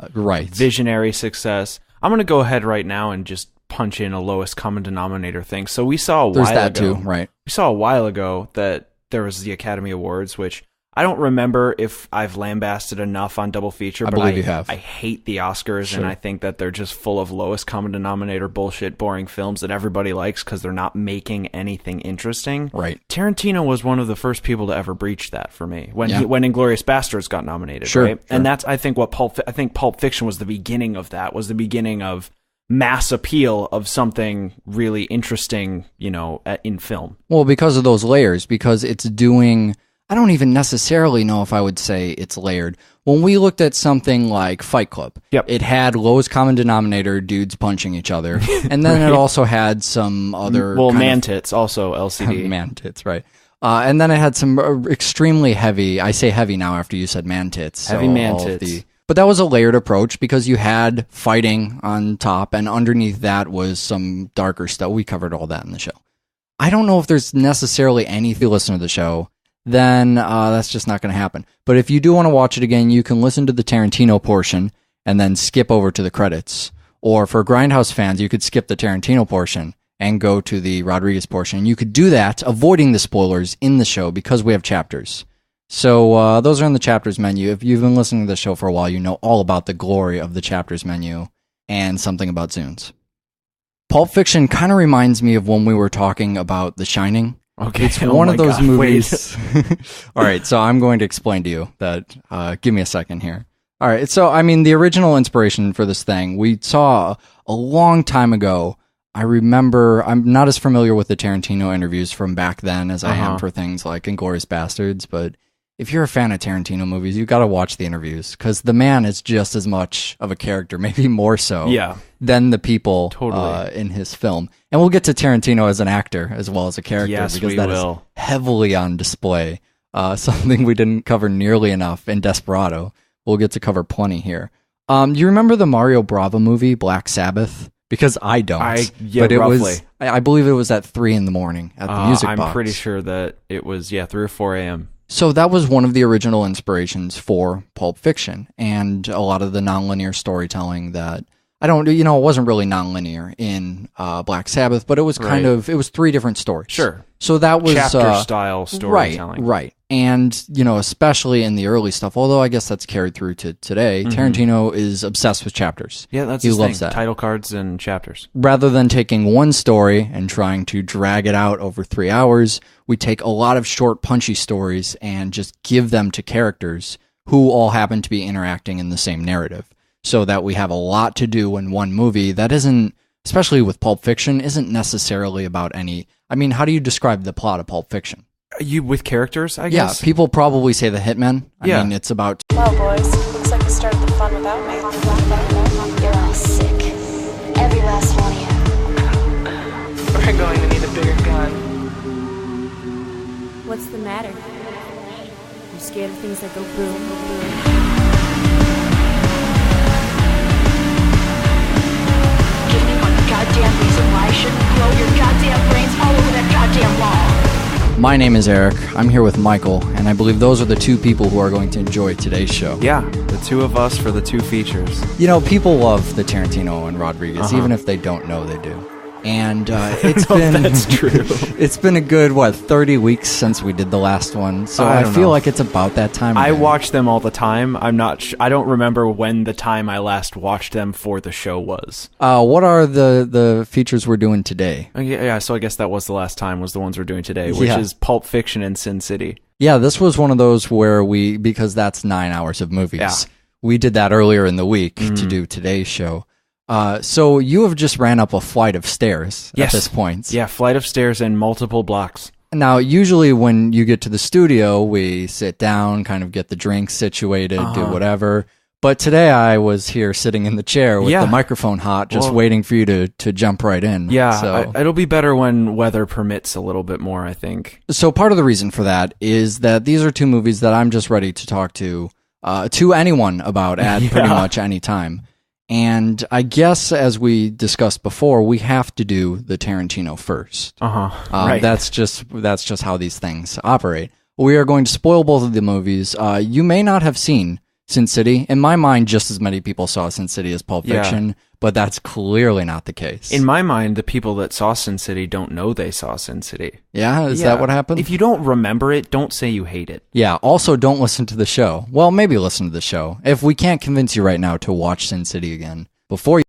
Speaker 6: visionary success. I'm going to go ahead right now and just punch in a lowest common denominator thing. So we saw a while ago.
Speaker 5: There's that too, right?
Speaker 6: We saw a while ago that there was the Academy Awards, which I don't remember if I've lambasted enough on Double Feature, but I believe you have. I hate the Oscars, and I think that they're just full of lowest common denominator bullshit, boring films that everybody likes because they're not making anything interesting.
Speaker 5: Right.
Speaker 6: Tarantino was one of the first people to ever breach that for me when Inglourious Basterds got nominated. Right? And that's I think Pulp Fiction was the beginning of that. Was the beginning of mass appeal of something really interesting, you know, in film.
Speaker 5: Well, because of those layers, because it's doing. I don't even necessarily know if I would say it's layered. When we looked at something like Fight Club, it had lowest common denominator dudes punching each other. And then it also had some other...
Speaker 6: Well, man-tits, also LCD.
Speaker 5: Man-tits, right. And then it had some extremely heavy... I say heavy now after you said man-tits.
Speaker 6: Heavy man-tits.
Speaker 5: But that was a layered approach because you had fighting on top, and underneath that was some darker stuff. We covered all that in the show. I don't know if there's necessarily any... If you listen to the show... then that's just not going to happen. But if you do want to watch it again, you can listen to the Tarantino portion and then skip over to the credits. Or for Grindhouse fans, you could skip the Tarantino portion and go to the Rodriguez portion. You could do that, avoiding the spoilers in the show because we have chapters. So those are in the chapters menu. If you've been listening to the show for a while, you know all about the glory of the chapters menu and something about Zunes. Pulp Fiction kind of reminds me of when we were talking about The Shining.
Speaker 6: Okay.
Speaker 5: It's one of those movies. All right, so I'm going to explain to you that. Give me a second here. All right, so I mean, the original inspiration for this thing we saw a long time ago. I remember, I'm not as familiar with the Tarantino interviews from back then as I am for things like Inglourious Basterds, but if you're a fan of Tarantino movies, you got to watch the interviews because the man is just as much of a character, maybe more so, than the people in his film. And we'll get to Tarantino as an actor as well as a character because that is heavily on display. Something we didn't cover nearly enough in Desperado. We'll get to cover plenty here. Do you remember the Mario Brava movie, Black Sabbath? Because I don't. But it was. I believe it was at 3 a.m. at the music box.
Speaker 6: I'm pretty sure that it was 3 or 4 a.m.
Speaker 5: So that was one of the original inspirations for Pulp Fiction and a lot of the nonlinear storytelling that it wasn't really nonlinear in Black Sabbath, but it was kind of, it was 3 different stories.
Speaker 6: Sure.
Speaker 5: So that was
Speaker 6: chapter-style storytelling.
Speaker 5: Right. And, especially in the early stuff, although I guess that's carried through to today, Tarantino is obsessed with chapters.
Speaker 6: Yeah, that's
Speaker 5: his
Speaker 6: thing.
Speaker 5: Loves that.
Speaker 6: Title cards and chapters.
Speaker 5: Rather than taking one story and trying to drag it out over 3 hours, we take a lot of short, punchy stories and just give them to characters who all happen to be interacting in the same narrative. So that we have a lot to do in one movie that isn't, especially with Pulp Fiction, isn't necessarily about any... I mean, how do you describe the plot of Pulp Fiction?
Speaker 6: You with characters, I guess?
Speaker 5: Yeah, people probably say the hitman. I mean, it's about...
Speaker 1: Well, boys, looks like you started the fun without me.
Speaker 2: You're all sick. Every last one of you.
Speaker 3: We're going to need a bigger gun.
Speaker 4: What's the matter? You scared of things that go boom, boom?
Speaker 2: Give me one goddamn reason why I shouldn't blow your goddamn brains all over that goddamn wall.
Speaker 5: My name is Eric. I'm here with Michael, and I believe those are the two people who are going to enjoy today's show.
Speaker 6: Yeah, the two of us for the two features.
Speaker 5: You know, people love the Tarantino and Rodriguez, even if they don't know they do. And it's been
Speaker 6: That's true.
Speaker 5: It's been a good 30 weeks since we did the last one, so
Speaker 6: I
Speaker 5: I
Speaker 6: don't
Speaker 5: feel
Speaker 6: know.
Speaker 5: like it's about that time.
Speaker 6: I
Speaker 5: again.
Speaker 6: watch them all the time. I'm not. I don't remember when the time I last watched them for the show was.
Speaker 5: What are the features we're doing today?
Speaker 6: Yeah, so I guess that was the last time. Was the ones we're doing today, which
Speaker 5: Yeah.
Speaker 6: is Pulp Fiction and Sin City.
Speaker 5: Yeah, this was one of those where because that's 9 hours of movies.
Speaker 6: Yeah.
Speaker 5: We did that earlier in the week to do today's show. So you have just ran up a flight of stairs
Speaker 6: Yes.
Speaker 5: at this point.
Speaker 6: Yeah, flight of stairs and multiple blocks.
Speaker 5: Now, usually when you get to the studio, we sit down, kind of get the drinks situated, do whatever. But today I was here sitting in the chair with
Speaker 6: Yeah.
Speaker 5: the microphone hot, just
Speaker 6: Well-
Speaker 5: waiting for you to jump right in.
Speaker 6: Yeah,
Speaker 5: So,
Speaker 6: it'll be better when weather permits a little bit more, I think.
Speaker 5: so part of the reason for that is that these are two movies that I'm just ready to talk to anyone about at pretty much any time. And I guess, as we discussed before, we have to do the Tarantino first.
Speaker 6: Right.
Speaker 5: That's just how these things operate. We are going to spoil both of the movies. You may not have seen Sin City. In my mind, just as many people saw Sin City as Pulp
Speaker 6: Yeah.
Speaker 5: Fiction, but that's clearly not the case.
Speaker 6: In my mind, the people that saw Sin City don't know they saw Sin City.
Speaker 5: Yeah, is that what happened?
Speaker 6: If you don't remember it, don't say you hate it.
Speaker 5: Yeah, also don't listen to the show. Well, maybe listen to the show. If we can't convince you right now to watch Sin City again, before you